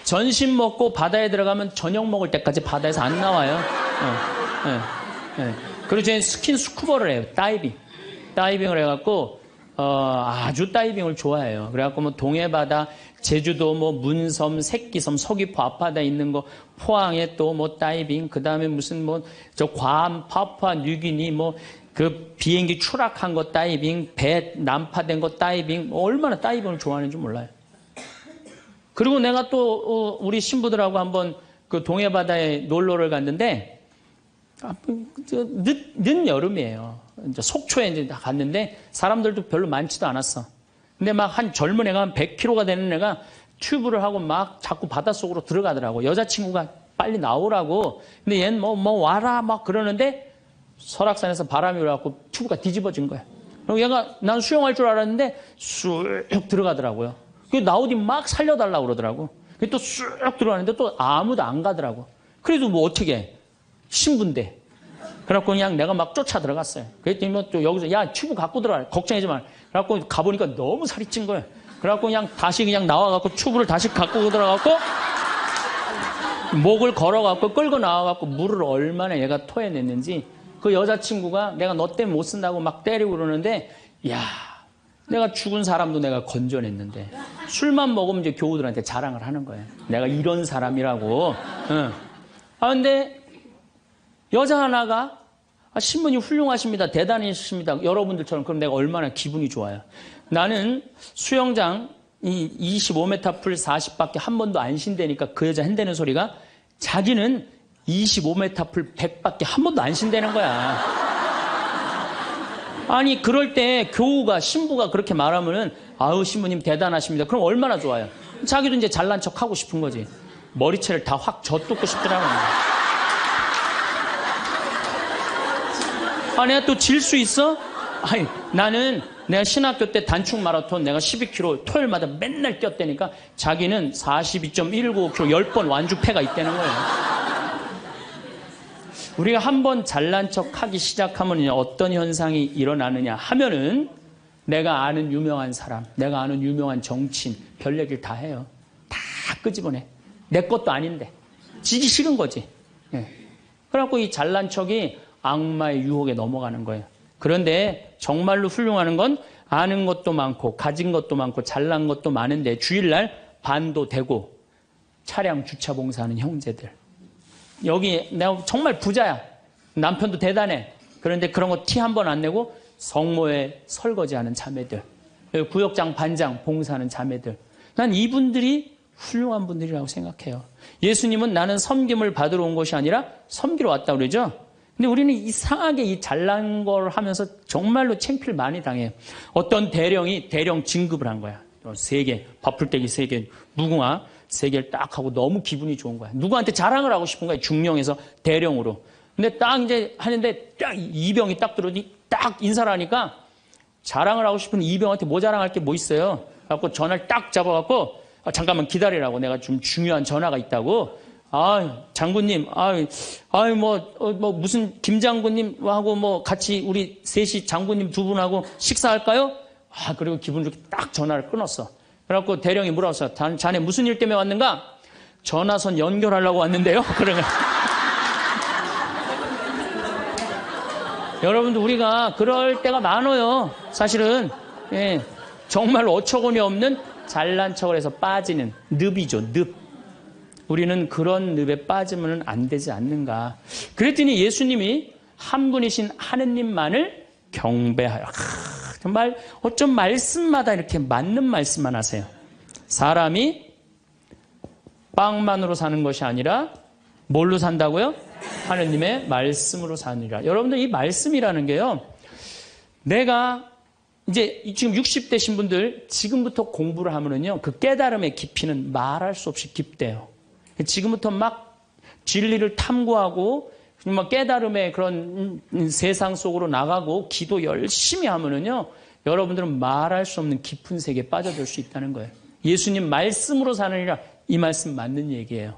점심 먹고 바다에 들어가면 저녁 먹을 때까지 바다에서 안 나와요. 그리고 저는 스킨스쿠버를 해요. 다이빙을 해갖고 아주 다이빙을 좋아해요. 그래갖고 뭐 동해바다, 제주도, 뭐 문섬, 새끼섬, 서귀포 앞바다에 있는 거, 포항에 또 뭐 다이빙, 그 다음에 무슨 뭐 저 괌, 파푸아 뉴기니 뭐 그 비행기 추락한 거 다이빙, 배 난파된 거 다이빙, 뭐 얼마나 다이빙을 좋아하는지 몰라요. 그리고 내가 또 우리 신부들하고 한번 그 동해바다에 놀러를 갔는데 늦 여름이에요. 이제 속초에 이제 갔는데 사람들도 별로 많지도 않았어. 근데 막 한 젊은 애가 한 100kg가 되는 애가 튜브를 하고 막 자꾸 바닷속으로 들어가더라고. 여자친구가 빨리 나오라고. 근데 얘는 뭐 와라 막 그러는데 설악산에서 바람이 불어갖고 튜브가 뒤집어진 거야. 그리고 얘가 난 수영할 줄 알았는데 쑥 들어가더라고요. 나오디 막 살려달라고 그러더라고. 또 쑥 들어가는데 또 아무도 안 가더라고. 그래도 뭐 어떻게 해. 신부인데. 그래갖고 그냥 내가 막 쫓아 들어갔어요. 그랬더니 뭐 또 여기서 야 튜브 갖고 들어가. 걱정하지 마. 그래갖고 가보니까 너무 살이 찐 거예요. 그래갖고 그냥 다시 그냥 나와갖고 튜브를 다시 갖고 들어가갖고 목을 걸어갖고 끌고 나와갖고 물을 얼마나 얘가 토해냈는지 그 여자친구가 내가 너 때문에 못 쓴다고 막 때리고 그러는데 야 내가 죽은 사람도 내가 건져냈는데 술만 먹으면 이제 교우들한테 자랑을 하는 거예요. 내가 이런 사람이라고. 응. 근데 여자 하나가 신부님 훌륭하십니다. 대단하십니다. 여러분들처럼. 그럼 내가 얼마나 기분이 좋아요. 나는 수영장 이 25m 풀 40밖에 한 번도 안 쉰다니까 그 여자 한다는 소리가 자기는 25m 풀 100밖에 한 번도 안 쉰다는 거야. 아니 그럴 때 교우가 신부가 그렇게 말하면은 아우 신부님 대단하십니다. 그럼 얼마나 좋아요. 자기도 이제 잘난 척 하고 싶은 거지. 머리채를 다 확 젖뜯고 싶더라고요. 내가 또 질 수 있어? 아니, 나는 내가 신학교 때 단축 마라톤 내가 12km 토요일마다 맨날 뛰었다니까 자기는 42.195km 10번 완주패가 있다는 거예요. 우리가 한번 잘난 척 하기 시작하면 어떤 현상이 일어나느냐 하면은 내가 아는 유명한 사람, 내가 아는 유명한 정치인, 별 얘기를 다 해요. 다 끄집어내. 내 것도 아닌데. 지기 싫은 거지. 예. 그래갖고 이 잘난 척이 악마의 유혹에 넘어가는 거예요. 그런데 정말로 훌륭한 건 아는 것도 많고 가진 것도 많고 잘난 것도 많은데 주일날 반도 되고 차량 주차 봉사하는 형제들. 여기 내가 정말 부자야. 남편도 대단해. 그런데 그런 거 티 한 번 안 내고 성모에 설거지하는 자매들. 구역장 반장 봉사하는 자매들. 난 이분들이 훌륭한 분들이라고 생각해요. 예수님은 나는 섬김을 받으러 온 것이 아니라 섬기러 왔다고 그러죠. 근데 우리는 이상하게 이 잘난 걸 하면서 정말로 창피를 많이 당해요. 어떤 대령이 대령 진급을 한 거야. 3개, 밥풀떼기 3개, 무궁화 3개를 딱 하고 너무 기분이 좋은 거야. 누구한테 자랑을 하고 싶은 거야. 중령에서 대령으로. 근데 딱 이제 하는데 딱 이병이 딱 들어오니 딱 인사를 하니까 자랑을 하고 싶은 이병한테 뭐 자랑할 게 뭐 있어요. 그래갖고 전화를 딱 잡아갖고 잠깐만 기다리라고 내가 좀 중요한 전화가 있다고. 장군님, 뭐, 무슨, 김장군님하고 뭐, 같이 우리 셋이 장군님 2분하고 식사할까요? 그리고 기분 좋게 딱 전화를 끊었어. 그래갖고 대령이 물어봤어. 자네 무슨 일 때문에 왔는가? 전화선 연결하려고 왔는데요. 그러면. 여러분들, 우리가 그럴 때가 많아요. 사실은, 예. 정말 어처구니 없는 잘난 척을 해서 빠지는 늪이죠, 늪. 우리는 그런 늪에 빠지면 안 되지 않는가. 그랬더니 예수님이 한 분이신 하느님만을 경배하여. 정말 어쩜 말씀마다 이렇게 맞는 말씀만 하세요. 사람이 빵만으로 사는 것이 아니라 뭘로 산다고요? 하느님의 말씀으로 사느니라. 여러분들 이 말씀이라는 게요. 내가 이제 지금 60대신 분들 지금부터 공부를 하면은요, 그 깨달음의 깊이는 말할 수 없이 깊대요. 지금부터 막 진리를 탐구하고 막 깨달음의 그런 세상 속으로 나가고 기도 열심히 하면은요, 여러분들은 말할 수 없는 깊은 세계에 빠져들 수 있다는 거예요. 예수님 말씀으로 사느니라, 이 말씀 맞는 얘기예요.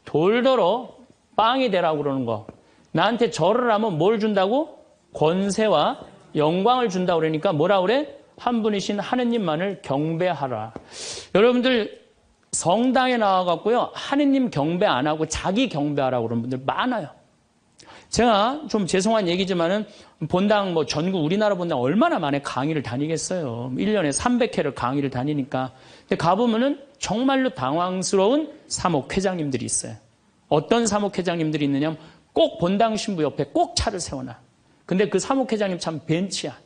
돌더러 빵이 되라고 그러는 거. 나한테 절을 하면 뭘 준다고? 권세와 영광을 준다고 그러니까 뭐라 그래? 한 분이신 하느님만을 경배하라. 여러분들 성당에 나와갖고요, 하느님 경배 안 하고 자기 경배하라고 그러는 분들 많아요. 제가 좀 죄송한 얘기지만은 본당 뭐 전국 우리나라 본당 얼마나 많이 강의를 다니겠어요. 1년에 300회를 강의를 다니니까. 근데 가보면은 정말로 당황스러운 사목회장님들이 있어요. 어떤 사목회장님들이 있느냐면 꼭 본당 신부 옆에 꼭 차를 세워놔. 근데 그 사목회장님 참 벤치야.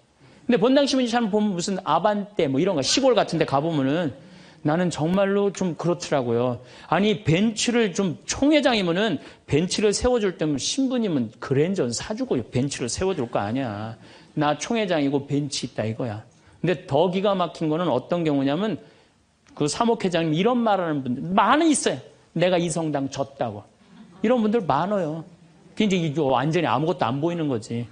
근데 본당 신부 참 보면 무슨 아반떼 뭐 이런 거 시골 같은 데 가보면은 나는 정말로 좀 그렇더라고요. 아니 벤츠를 좀 총회장이면은 벤츠를 세워줄 때면 신부님은 그랜저는 사주고 벤츠를 세워줄 거 아니야. 나 총회장이고 벤츠 있다 이거야. 근데 더 기가 막힌 거는 어떤 경우냐면 그 사목회장님 이런 말하는 분들 많이 있어요. 내가 이 성당 졌다고. 이런 분들 많아요. 그게 이제 완전히 아무것도 안 보이는 거지.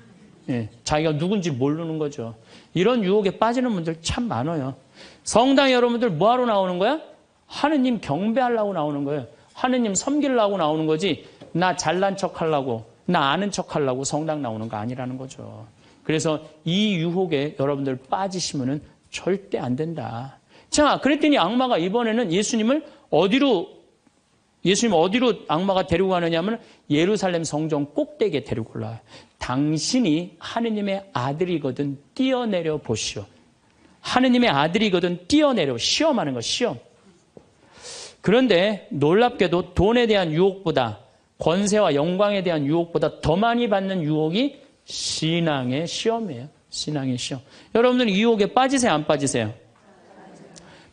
예, 자기가 누군지 모르는 거죠. 이런 유혹에 빠지는 분들 참 많아요. 성당 여러분들 뭐하러 나오는 거야? 하느님 경배하려고 나오는 거예요. 하느님 섬기려고 나오는 거지 나 잘난 척하려고 나 아는 척하려고 성당 나오는 거 아니라는 거죠. 그래서 이 유혹에 여러분들 빠지시면은 절대 안 된다. 자, 그랬더니 악마가 이번에는 예수님 어디로 악마가 데리고 가느냐면 예루살렘 성전 꼭대기에 데리고 올라와요. 당신이 하느님의 아들이거든 뛰어내려 보시오. 하느님의 아들이거든 뛰어내려. 시험하는 거, 시험. 그런데 놀랍게도 돈에 대한 유혹보다 권세와 영광에 대한 유혹보다 더 많이 받는 유혹이 신앙의 시험이에요. 신앙의 시험. 여러분들 이 유혹에 빠지세요, 안 빠지세요?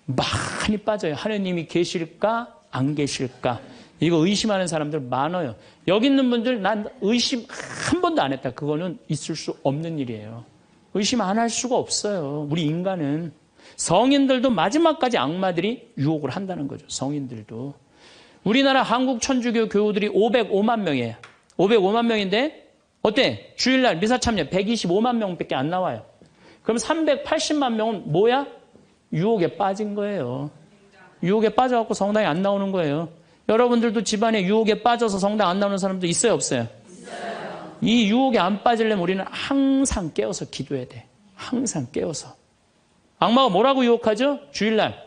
많이 빠져요. 하느님이 계실까 안 계실까 이거 의심하는 사람들 많아요. 여기 있는 분들 난 의심 한 번도 안 했다. 그거는 있을 수 없는 일이에요. 의심 안 할 수가 없어요. 우리 인간은. 성인들도 마지막까지 악마들이 유혹을 한다는 거죠. 성인들도. 우리나라 한국 천주교 교우들이 505만 명이에요. 505만 명인데 어때? 주일날 미사 참여 125만 명밖에 안 나와요. 그럼 380만 명은 뭐야? 유혹에 빠진 거예요. 유혹에 빠져갖고 성당에 안 나오는 거예요. 여러분들도 집안에 유혹에 빠져서 성당 안 나오는 사람도 있어요, 없어요? 있어요. 이 유혹에 안 빠지려면 우리는 항상 깨어서 기도해야 돼. 항상 깨어서. 악마가 뭐라고 유혹하죠? 주일날.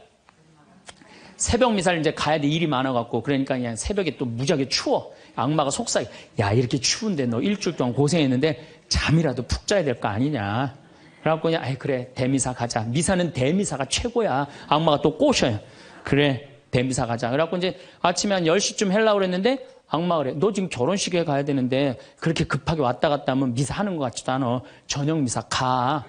새벽 미사를 이제 가야 돼. 일이 많아갖고. 그러니까 그냥 새벽에 또 무지하게 추워. 악마가 속삭여. 야, 이렇게 추운데 너 일주일 동안 고생했는데 잠이라도 푹 자야 될 거 아니냐. 그래갖고 그냥, 그래, 대미사 가자. 미사는 대미사가 최고야. 악마가 또 꼬셔요. 그래, 대미사 가자. 그래갖고 이제 아침에 한 10시쯤 하려고 그랬는데 악마가 그래. 너 지금 결혼식에 가야 되는데 그렇게 급하게 왔다 갔다 하면 미사 하는 것 같지도 않아. 저녁 미사 가.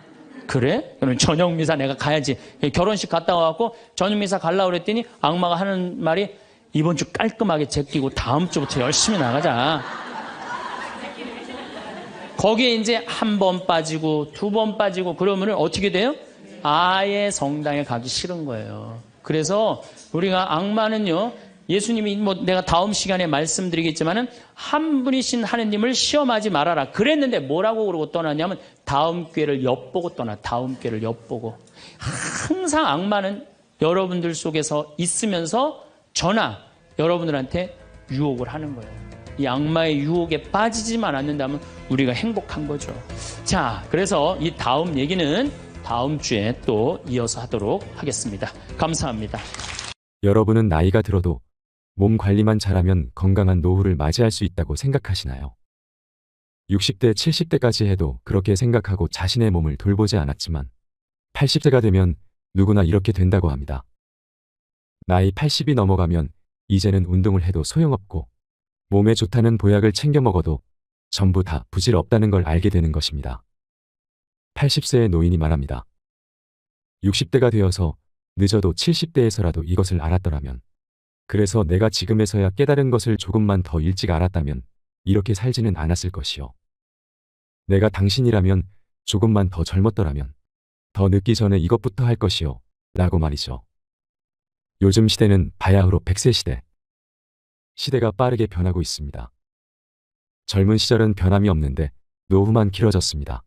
그래? 그럼 저녁 미사 내가 가야지. 결혼식 갔다 와갖고 저녁 미사 가려고 그랬더니 악마가 하는 말이 이번 주 깔끔하게 제끼고 다음 주부터 열심히 나가자. 거기에 이제 한 번 빠지고 두 번 빠지고 그러면은 어떻게 돼요? 아예 성당에 가기 싫은 거예요. 그래서 우리가 악마는요, 예수님이 뭐 내가 다음 시간에 말씀드리겠지만은 한 분이신 하느님을 시험하지 말아라. 그랬는데 뭐라고 그러고 떠났냐면 다음 기회를 엿보고 떠나. 다음 기회를 엿보고. 항상 악마는 여러분들 속에서 있으면서 여러분들한테 유혹을 하는 거예요. 이 악마의 유혹에 빠지지만 않는다면 우리가 행복한 거죠. 자, 그래서 이 다음 얘기는 다음 주에 또 이어서 하도록 하겠습니다. 감사합니다. 여러분은 나이가 들어도 몸 관리만 잘하면 건강한 노후를 맞이할 수 있다고 생각하시나요? 60대, 70대까지 해도 그렇게 생각하고 자신의 몸을 돌보지 않았지만 80세가 되면 누구나 이렇게 된다고 합니다. 나이 80이 넘어가면 이제는 운동을 해도 소용없고 몸에 좋다는 보약을 챙겨 먹어도 전부 다 부질없다는 걸 알게 되는 것입니다. 80세의 노인이 말합니다. 60대가 되어서 늦어도 70대에서라도 이것을 알았더라면, 그래서 내가 지금에서야 깨달은 것을 조금만 더 일찍 알았다면 이렇게 살지는 않았을 것이요. 내가 당신이라면 조금만 더 젊었더라면 더 늦기 전에 이것부터 할 것이요. 라고 말이죠. 요즘 시대는 바야흐로 100세 시대. 시대가 빠르게 변하고 있습니다. 젊은 시절은 변함이 없는데 노후만 길어졌습니다.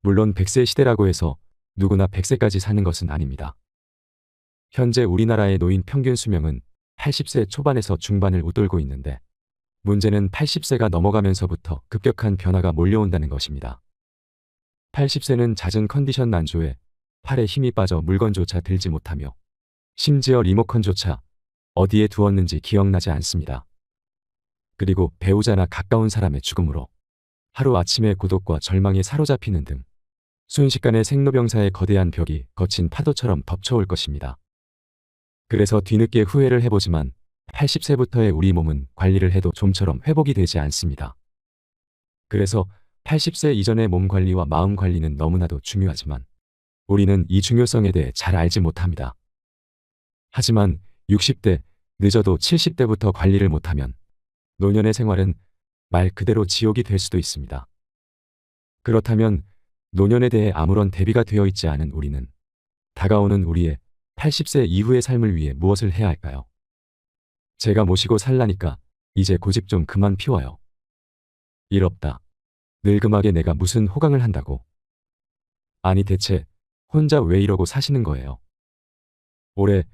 물론 100세 시대라고 해서 누구나 100세까지 사는 것은 아닙니다. 현재 우리나라의 노인 평균 수명은 80세 초반에서 중반을 웃돌고 있는데 문제는 80세가 넘어가면서부터 급격한 변화가 몰려온다는 것입니다. 80세는 잦은 컨디션 난조에 팔에 힘이 빠져 물건조차 들지 못하며 심지어 리모컨조차 어디에 두었는지 기억나지 않습니다. 그리고 배우자나 가까운 사람의 죽음으로 하루아침에 고독과 절망에 사로잡히는 등 순식간에 생로병사의 거대한 벽이 거친 파도처럼 덮쳐올 것입니다. 그래서 뒤늦게 후회를 해보지만 80세부터의 우리 몸은 관리를 해도 좀처럼 회복이 되지 않습니다. 그래서 80세 이전의 몸 관리와 마음 관리는 너무나도 중요하지만 우리는 이 중요성에 대해 잘 알지 못합니다. 하지만 60대, 늦어도 70대부터 관리를 못하면 노년의 생활은 말 그대로 지옥이 될 수도 있습니다. 그렇다면 노년에 대해 아무런 대비가 되어 있지 않은 우리는 다가오는 우리의 80세 이후의 삶을 위해 무엇을 해야 할까요? 제가 모시고 살라니까 이제 고집 좀 그만 피워요. 일 없다. 늙음하게 내가 무슨 호강을 한다고. 아니 대체 혼자 왜 이러고 사시는 거예요? 올해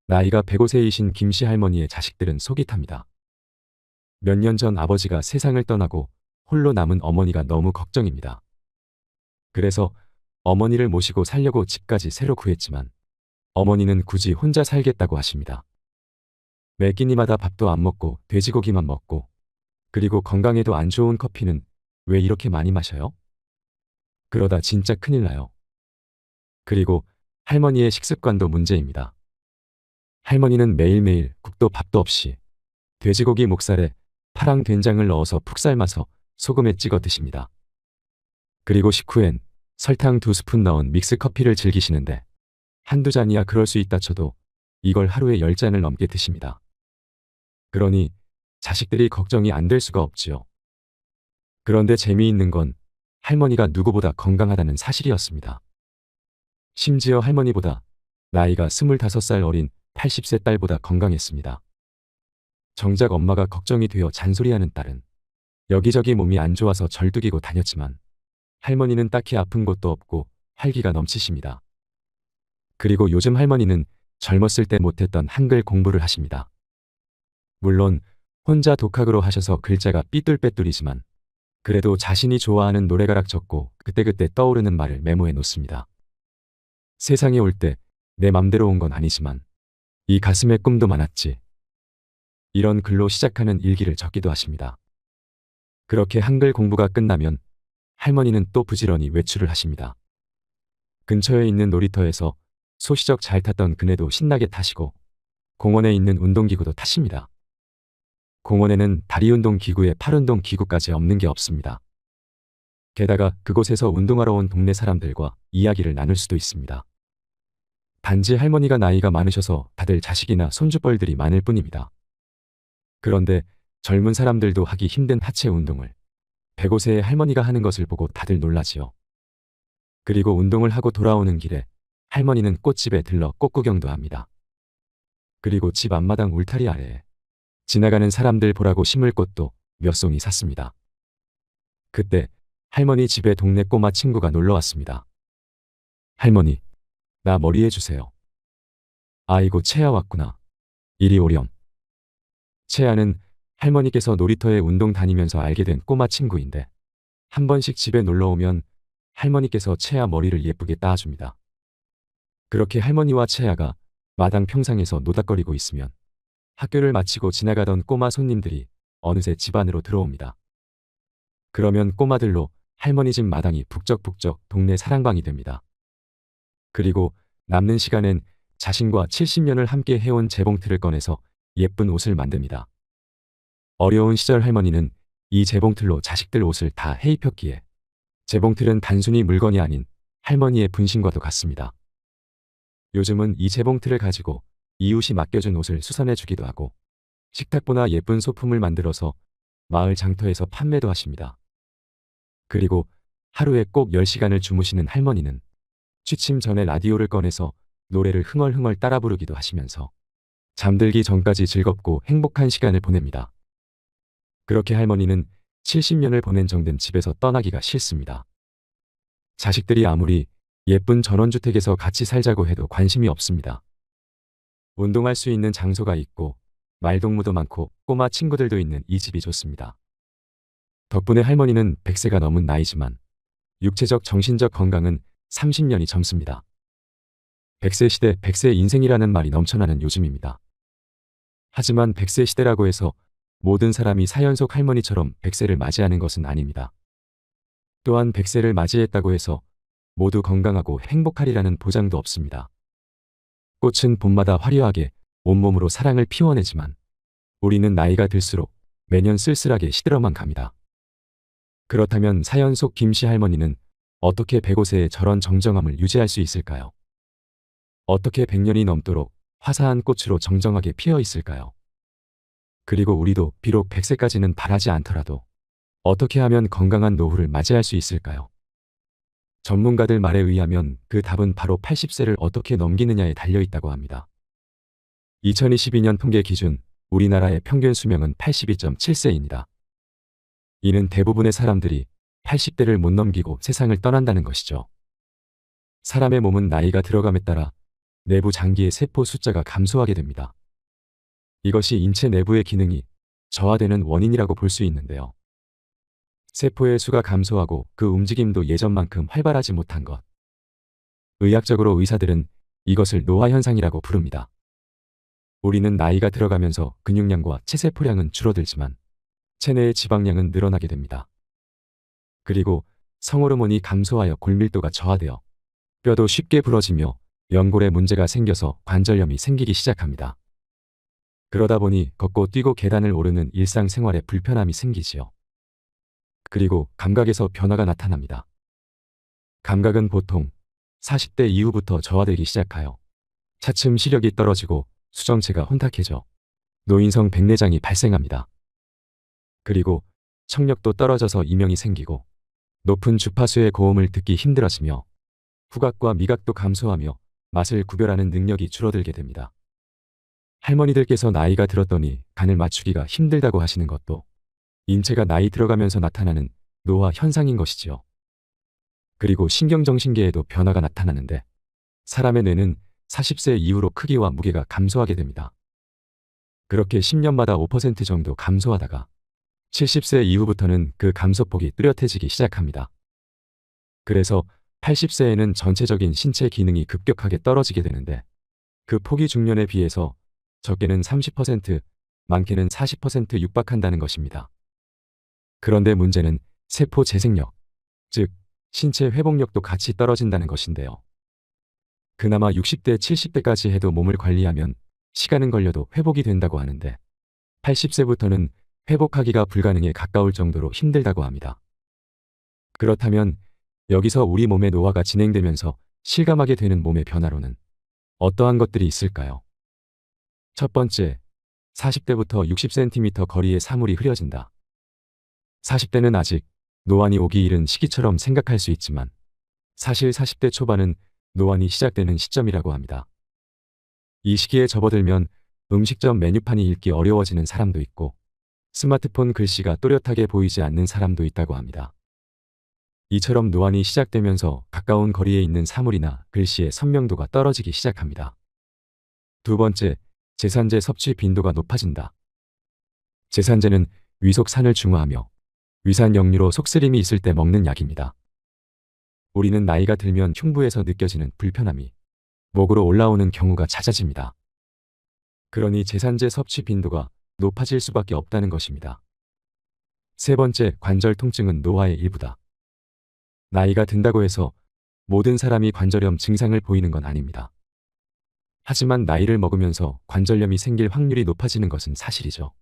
나이가 105세이신 김씨 할머니의 자식들은 속이 탑니다. 몇 년 전 아버지가 세상을 떠나고 홀로 남은 어머니가 너무 걱정입니다. 그래서 어머니를 모시고 살려고 집까지 새로 구했지만 어머니는 굳이 혼자 살겠다고 하십니다. 매 끼니마다 밥도 안 먹고 돼지고기만 먹고 그리고 건강에도 안 좋은 커피는 왜 이렇게 많이 마셔요? 그러다 진짜 큰일 나요. 그리고 할머니의 식습관도 문제입니다. 할머니는 매일매일 국도 밥도 없이 돼지고기 목살에 파랑 된장을 넣어서 푹 삶아서 소금에 찍어 드십니다. 그리고 식후엔 설탕 2스푼 넣은 믹스커피를 즐기시는데 한두 잔이야 그럴 수 있다 쳐도 이걸 하루에 10잔을 넘게 드십니다. 그러니 자식들이 걱정이 안 될 수가 없지요. 그런데 재미있는 건 할머니가 누구보다 건강하다는 사실이었습니다. 심지어 할머니보다 나이가 25살 어린 80세 딸보다 건강했습니다. 정작 엄마가 걱정이 되어 잔소리하는 딸은 여기저기 몸이 안 좋아서 절뚝이고 다녔지만 할머니는 딱히 아픈 곳도 없고 활기가 넘치십니다. 그리고 요즘 할머니는 젊었을 때 못했던 한글 공부를 하십니다. 물론 혼자 독학으로 하셔서 글자가 삐뚤빼뚤이지만 그래도 자신이 좋아하는 노래가락 적고 그때그때 떠오르는 말을 메모해 놓습니다. 세상에 올 때 내 맘대로 온 건 아니지만 이 가슴에 꿈도 많았지. 이런 글로 시작하는 일기를 적기도 하십니다. 그렇게 한글 공부가 끝나면 할머니는 또 부지런히 외출을 하십니다. 근처에 있는 놀이터에서 소시적 잘 탔던 그네도 신나게 타시고 공원에 있는 운동기구도 타십니다. 공원에는 다리운동 기구에 팔운동 기구까지 없는 게 없습니다. 게다가 그곳에서 운동하러 온 동네 사람들과 이야기를 나눌 수도 있습니다. 단지 할머니가 나이가 많으셔서 다들 자식이나 손주뻘들이 많을 뿐입니다. 그런데 젊은 사람들도 하기 힘든 하체 운동을 105세의 할머니가 하는 것을 보고 다들 놀라지요. 그리고 운동을 하고 돌아오는 길에 할머니는 꽃집에 들러 꽃구경도 합니다. 그리고 집 앞마당 울타리 아래에 지나가는 사람들 보라고 심을 꽃도 몇 송이 샀습니다. 그때 할머니 집에 동네 꼬마 친구가 놀러 왔습니다. 할머니, 나 머리 해주세요. 아이고 채아 왔구나. 이리 오렴. 채아는 할머니께서 놀이터에 운동 다니면서 알게 된 꼬마 친구인데 한 번씩 집에 놀러 오면 할머니께서 채아 머리를 예쁘게 따줍니다. 그렇게 할머니와 채아가 마당 평상에서 노닥거리고 있으면 학교를 마치고 지나가던 꼬마 손님들이 어느새 집 안으로 들어옵니다. 그러면 꼬마들로 할머니 집 마당이 북적북적 동네 사랑방이 됩니다. 그리고 남는 시간엔 자신과 70년을 함께 해온 재봉틀을 꺼내서 예쁜 옷을 만듭니다. 어려운 시절 할머니는 이 재봉틀로 자식들 옷을 다 해입혔기에 재봉틀은 단순히 물건이 아닌 할머니의 분신과도 같습니다. 요즘은 이 재봉틀을 가지고 이웃이 맡겨준 옷을 수선해 주기도 하고 식탁보나 예쁜 소품을 만들어서 마을 장터에서 판매도 하십니다. 그리고 하루에 꼭 10시간을 주무시는 할머니는 취침 전에 라디오를 꺼내서 노래를 흥얼흥얼 따라 부르기도 하시면서 잠들기 전까지 즐겁고 행복한 시간을 보냅니다. 그렇게 할머니는 70년을 보낸 정든 집에서 떠나기가 싫습니다. 자식들이 아무리 예쁜 전원주택에서 같이 살자고 해도 관심이 없습니다. 운동할 수 있는 장소가 있고 말동무도 많고 꼬마 친구들도 있는 이 집이 좋습니다. 덕분에 할머니는 100세가 넘은 나이지만 육체적 정신적 건강은 30년이 젊습니다. 100세 시대 100세 인생이라는 말이 넘쳐나는 요즘입니다. 하지만 100세 시대라고 해서 모든 사람이 사연속 할머니처럼 100세를 맞이하는 것은 아닙니다. 또한 100세를 맞이했다고 해서 모두 건강하고 행복하리라는 보장도 없습니다. 꽃은 봄마다 화려하게 온몸으로 사랑을 피워내지만 우리는 나이가 들수록 매년 쓸쓸하게 시들어만 갑니다. 그렇다면 사연 속 김씨 할머니는 어떻게 105세에 저런 정정함을 유지할 수 있을까요? 어떻게 100년이 넘도록 화사한 꽃으로 정정하게 피어 있을까요? 그리고 우리도 비록 100세까지는 바라지 않더라도 어떻게 하면 건강한 노후를 맞이할 수 있을까요? 전문가들 말에 의하면 그 답은 바로 80세를 어떻게 넘기느냐에 달려 있다고 합니다. 2022년 통계 기준 우리나라의 평균 수명은 82.7세입니다. 이는 대부분의 사람들이 80대를 못 넘기고 세상을 떠난다는 것이죠. 사람의 몸은 나이가 들어감에 따라 내부 장기의 세포 숫자가 감소하게 됩니다. 이것이 인체 내부의 기능이 저하되는 원인이라고 볼 수 있는데요. 세포의 수가 감소하고 그 움직임도 예전만큼 활발하지 못한 것. 의학적으로 의사들은 이것을 노화현상이라고 부릅니다. 우리는 나이가 들어가면서 근육량과 체세포량은 줄어들지만 체내의 지방량은 늘어나게 됩니다. 그리고 성호르몬이 감소하여 골밀도가 저하되어 뼈도 쉽게 부러지며 연골에 문제가 생겨서 관절염이 생기기 시작합니다. 그러다 보니 걷고 뛰고 계단을 오르는 일상생활에 불편함이 생기지요. 그리고 감각에서 변화가 나타납니다. 감각은 보통 40대 이후부터 저하되기 시작하여 차츰 시력이 떨어지고 수정체가 혼탁해져 노인성 백내장이 발생합니다. 그리고 청력도 떨어져서 이명이 생기고 높은 주파수의 고음을 듣기 힘들어지며 후각과 미각도 감소하며 맛을 구별하는 능력이 줄어들게 됩니다. 할머니들께서 나이가 들었더니 간을 맞추기가 힘들다고 하시는 것도 인체가 나이 들어가면서 나타나는 노화 현상인 것이지요. 그리고 신경정신계에도 변화가 나타나는데 사람의 뇌는 40세 이후로 크기와 무게가 감소하게 됩니다. 그렇게 10년마다 5% 정도 감소하다가 70세 이후부터는 그 감소폭이 뚜렷해지기 시작합니다. 그래서 80세에는 전체적인 신체 기능이 급격하게 떨어지게 되는데 그 폭이 중년에 비해서 적게는 30%, 많게는 40% 육박한다는 것입니다. 그런데 문제는 세포 재생력, 즉 신체 회복력도 같이 떨어진다는 것인데요. 그나마 60대, 70대까지 해도 몸을 관리하면 시간은 걸려도 회복이 된다고 하는데 80세부터는 회복하기가 불가능에 가까울 정도로 힘들다고 합니다. 그렇다면 여기서 우리 몸의 노화가 진행되면서 실감하게 되는 몸의 변화로는 어떠한 것들이 있을까요? 첫 번째, 40대부터 60cm 거리에 사물이 흐려진다. 40대는 아직 노안이 오기 이른 시기처럼 생각할 수 있지만 사실 40대 초반은 노안이 시작되는 시점이라고 합니다. 이 시기에 접어들면 음식점 메뉴판이 읽기 어려워지는 사람도 있고 스마트폰 글씨가 또렷하게 보이지 않는 사람도 있다고 합니다. 이처럼 노안이 시작되면서 가까운 거리에 있는 사물이나 글씨의 선명도가 떨어지기 시작합니다. 두 번째, 제산제 섭취 빈도가 높아진다. 제산제는 위속산을 중화하며 위산 역류로 속쓰림이 있을 때 먹는 약입니다. 우리는 나이가 들면 흉부에서 느껴지는 불편함이 목으로 올라오는 경우가 잦아집니다. 그러니 제산제 섭취 빈도가 높아질 수밖에 없다는 것입니다. 세 번째, 관절 통증은 노화의 일부다. 나이가 든다고 해서 모든 사람이 관절염 증상을 보이는 건 아닙니다. 하지만 나이를 먹으면서 관절염이 생길 확률이 높아지는 것은 사실이죠.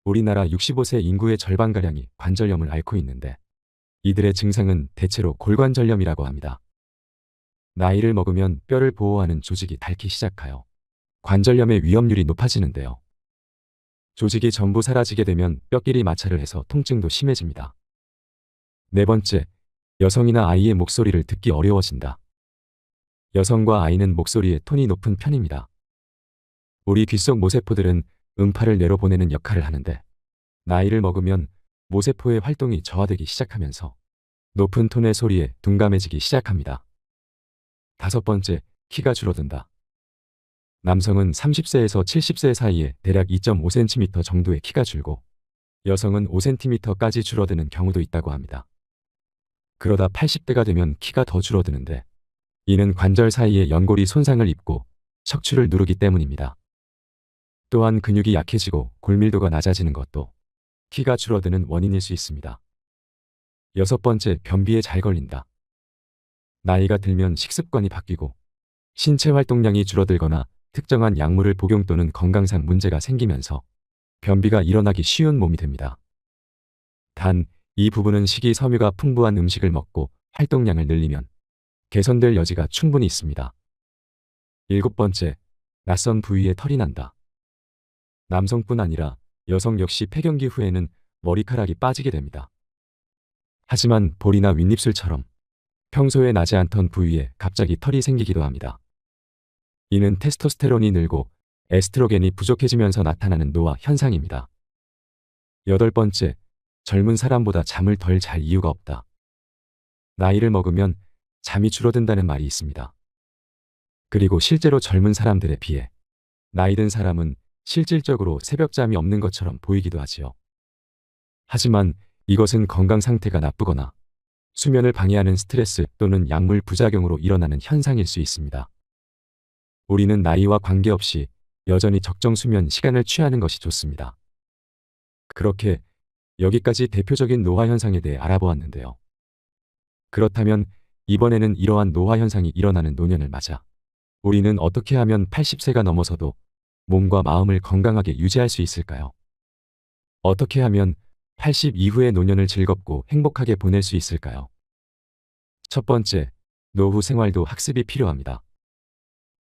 우리나라 65세 인구의 절반가량이 관절염을 앓고 있는데 이들의 증상은 대체로 골관절염이라고 합니다. 나이를 먹으면 뼈를 보호하는 조직이 닳기 시작하여 관절염의 위험률이 높아지는데요. 조직이 전부 사라지게 되면 뼈끼리 마찰을 해서 통증도 심해집니다. 네 번째, 여성이나 아이의 목소리를 듣기 어려워진다. 여성과 아이는 목소리의 톤이 높은 편입니다. 우리 귓속 모세포들은 음파를 내려보내는 역할을 하는데 나이를 먹으면 모세포의 활동이 저하되기 시작하면서 높은 톤의 소리에 둔감해지기 시작합니다. 5번째, 키가 줄어든다. 남성은 30세에서 70세 사이에 대략 2.5cm 정도의 키가 줄고 여성은 5cm까지 줄어드는 경우도 있다고 합니다. 그러다 80대가 되면 키가 더 줄어드는데 이는 관절 사이에 연골이 손상을 입고 척추를 누르기 때문입니다. 또한 근육이 약해지고 골밀도가 낮아지는 것도 키가 줄어드는 원인일 수 있습니다. 6번째, 변비에 잘 걸린다. 나이가 들면 식습관이 바뀌고 신체 활동량이 줄어들거나 특정한 약물을 복용 또는 건강상 문제가 생기면서 변비가 일어나기 쉬운 몸이 됩니다. 단, 이 부분은 식이섬유가 풍부한 음식을 먹고 활동량을 늘리면 개선될 여지가 충분히 있습니다. 7번째, 낯선 부위에 털이 난다. 남성뿐 아니라 여성 역시 폐경기 후에는 머리카락이 빠지게 됩니다. 하지만 볼이나 윗입술처럼 평소에 나지 않던 부위에 갑자기 털이 생기기도 합니다. 이는 테스토스테론이 늘고 에스트로겐이 부족해지면서 나타나는 노화 현상입니다. 8번째, 젊은 사람보다 잠을 덜 잘 이유가 없다. 나이를 먹으면 잠이 줄어든다는 말이 있습니다. 그리고 실제로 젊은 사람들에 비해 나이 든 사람은 실질적으로 새벽잠이 없는 것처럼 보이기도 하지요. 하지만 이것은 건강 상태가 나쁘거나 수면을 방해하는 스트레스 또는 약물 부작용으로 일어나는 현상일 수 있습니다. 우리는 나이와 관계없이 여전히 적정 수면 시간을 취하는 것이 좋습니다. 그렇게 여기까지 대표적인 노화 현상에 대해 알아보았는데요. 그렇다면 이번에는 이러한 노화 현상이 일어나는 노년을 맞아 우리는 어떻게 하면 80세가 넘어서도 몸과 마음을 건강하게 유지할 수 있을까요? 어떻게 하면 80 이후의 노년을 즐겁고 행복하게 보낼 수 있을까요? 첫 번째, 노후 생활도 학습이 필요합니다.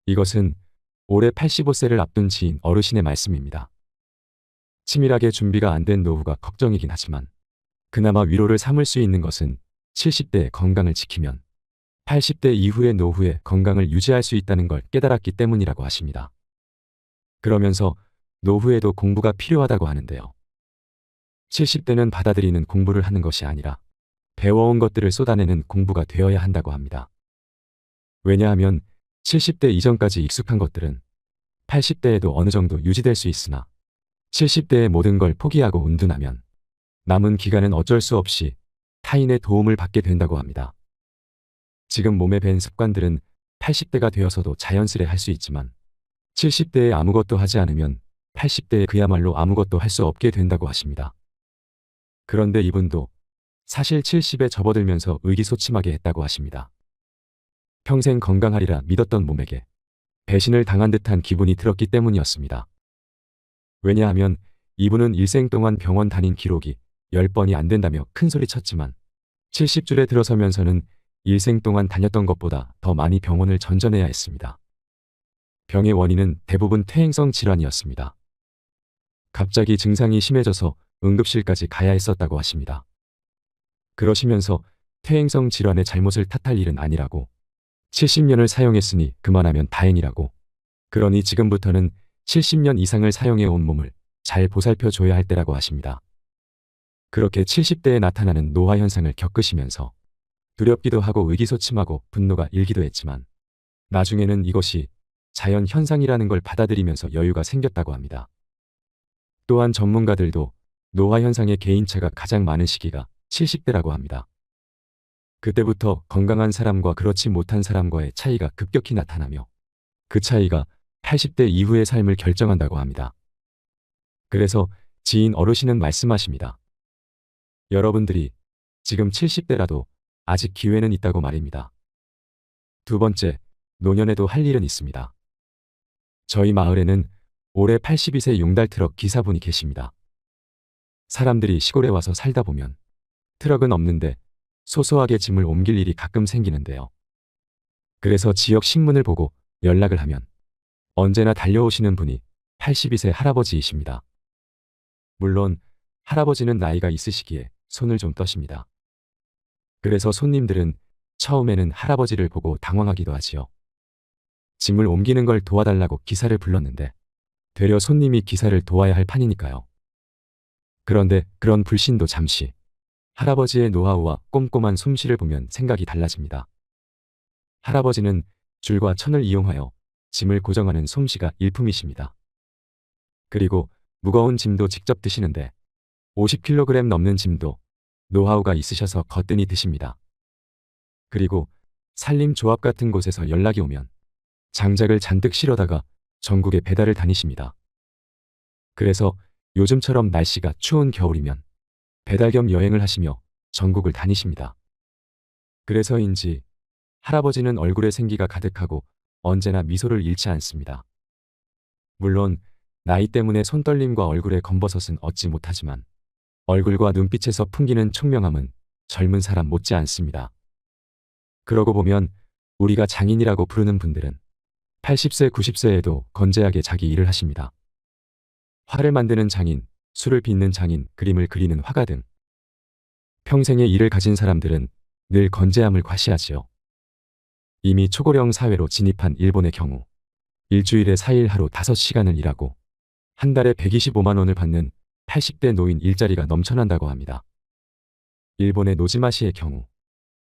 이것은 올해 85세를 앞둔 지인 어르신의 말씀입니다. 치밀하게 준비가 안 된 노후가 걱정이긴 하지만 그나마 위로를 삼을 수 있는 것은 70대의 건강을 지키면 80대 이후의 노후에 건강을 유지할 수 있다는 걸 깨달았기 때문이라고 하십니다. 그러면서 노후에도 공부가 필요하다고 하는데요. 70대는 받아들이는 공부를 하는 것이 아니라 배워온 것들을 쏟아내는 공부가 되어야 한다고 합니다. 왜냐하면 70대 이전까지 익숙한 것들은 80대에도 어느 정도 유지될 수 있으나 70대의 모든 걸 포기하고 은둔하면 남은 기간은 어쩔 수 없이 타인의 도움을 받게 된다고 합니다. 지금 몸에 밴 습관들은 80대가 되어서도 자연스레 할 수 있지만 70대에 아무것도 하지 않으면 80대에 그야말로 아무것도 할 수 없게 된다고 하십니다. 그런데 이분도 사실 70에 접어들면서 의기소침하게 했다고 하십니다. 평생 건강하리라 믿었던 몸에게 배신을 당한 듯한 기분이 들었기 때문이었습니다. 왜냐하면 이분은 일생 동안 병원 다닌 기록이 10번이 안 된다며 큰소리 쳤지만 70줄에 들어서면서는 일생 동안 다녔던 것보다 더 많이 병원을 전전해야 했습니다. 병의 원인은 대부분 퇴행성 질환이었습니다. 갑자기 증상이 심해져서 응급실까지 가야 했었다고 하십니다. 그러시면서 퇴행성 질환의 잘못을 탓할 일은 아니라고 70년을 사용했으니 그만하면 다행이라고 그러니 지금부터는 70년 이상을 사용해온 몸을 잘 보살펴줘야 할 때라고 하십니다. 그렇게 70대에 나타나는 노화 현상을 겪으시면서 두렵기도 하고 의기소침하고 분노가 일기도 했지만 나중에는 이것이 자연 현상이라는 걸 받아들이면서 여유가 생겼다고 합니다. 또한 전문가들도 노화 현상의 개인차가 가장 많은 시기가 70대라고 합니다. 그때부터 건강한 사람과 그렇지 못한 사람과의 차이가 급격히 나타나며 그 차이가 80대 이후의 삶을 결정한다고 합니다. 그래서 지인 어르신은 말씀하십니다. 여러분들이 지금 70대라도 아직 기회는 있다고 말입니다. 두 번째, 노년에도 할 일은 있습니다. 저희 마을에는 올해 82세 용달 트럭 기사분이 계십니다. 사람들이 시골에 와서 살다 보면 트럭은 없는데 소소하게 짐을 옮길 일이 가끔 생기는데요. 그래서 지역 신문을 보고 연락을 하면 언제나 달려오시는 분이 82세 할아버지이십니다. 물론 할아버지는 나이가 있으시기에 손을 좀 떠십니다. 그래서 손님들은 처음에는 할아버지를 보고 당황하기도 하지요. 짐을 옮기는 걸 도와달라고 기사를 불렀는데 되려 손님이 기사를 도와야 할 판이니까요. 그런데 그런 불신도 잠시 할아버지의 노하우와 꼼꼼한 솜씨를 보면 생각이 달라집니다. 할아버지는 줄과 천을 이용하여 짐을 고정하는 솜씨가 일품이십니다. 그리고 무거운 짐도 직접 드시는데 50kg 넘는 짐도 노하우가 있으셔서 거뜬히 드십니다. 그리고 산림조합 같은 곳에서 연락이 오면 장작을 잔뜩 실어다가 전국에 배달을 다니십니다. 그래서 요즘처럼 날씨가 추운 겨울이면 배달 겸 여행을 하시며 전국을 다니십니다. 그래서인지 할아버지는 얼굴에 생기가 가득하고 언제나 미소를 잃지 않습니다. 물론 나이 때문에 손떨림과 얼굴에 검버섯은 얻지 못하지만 얼굴과 눈빛에서 풍기는 총명함은 젊은 사람 못지 않습니다. 그러고 보면 우리가 장인이라고 부르는 분들은 80세, 90세에도 건재하게 자기 일을 하십니다. 화를 만드는 장인, 술을 빚는 장인, 그림을 그리는 화가 등 평생의 일을 가진 사람들은 늘 건재함을 과시하지요. 이미 초고령 사회로 진입한 일본의 경우 일주일에 4일 하루 5시간을 일하고 한 달에 125만 원을 받는 80대 노인 일자리가 넘쳐난다고 합니다. 일본의 노지마시의 경우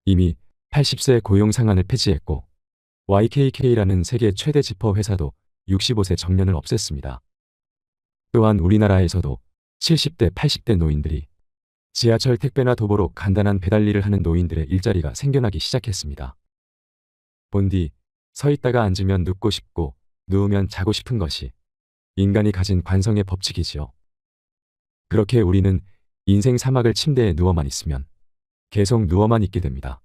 이미 80세 고용 상한을 폐지했고 YKK라는 세계 최대 지퍼 회사도 65세 정년을 없앴습니다. 또한 우리나라에서도 70대, 80대 노인들이 지하철 택배나 도보로 간단한 배달 일을 하는 노인들의 일자리가 생겨나기 시작했습니다. 본디 서 있다가 앉으면 눕고 싶고 누우면 자고 싶은 것이 인간이 가진 관성의 법칙이지요. 그렇게 우리는 인생 사막을 침대에 누워만 있으면 계속 누워만 있게 됩니다.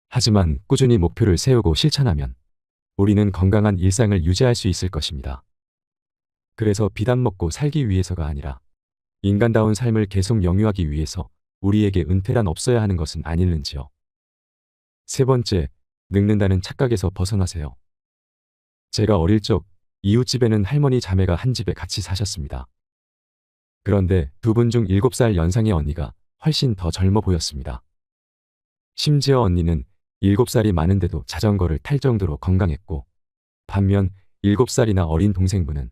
하지만 꾸준히 목표를 세우고 실천하면 우리는 건강한 일상을 유지할 수 있을 것입니다. 그래서 비단 먹고 살기 위해서가 아니라 인간다운 삶을 계속 영유하기 위해서 우리에게 은퇴란 없어야 하는 것은 아닐는지요. 세 번째, 늙는다는 착각에서 벗어나세요. 제가 어릴 적 이웃집에는 할머니 자매가 한 집에 같이 사셨습니다. 그런데 두 분 중 7살 연상의 언니가 훨씬 더 젊어 보였습니다. 심지어 언니는 7살이 많은데도 자전거를 탈 정도로 건강했고 반면 7살이나 어린 동생분은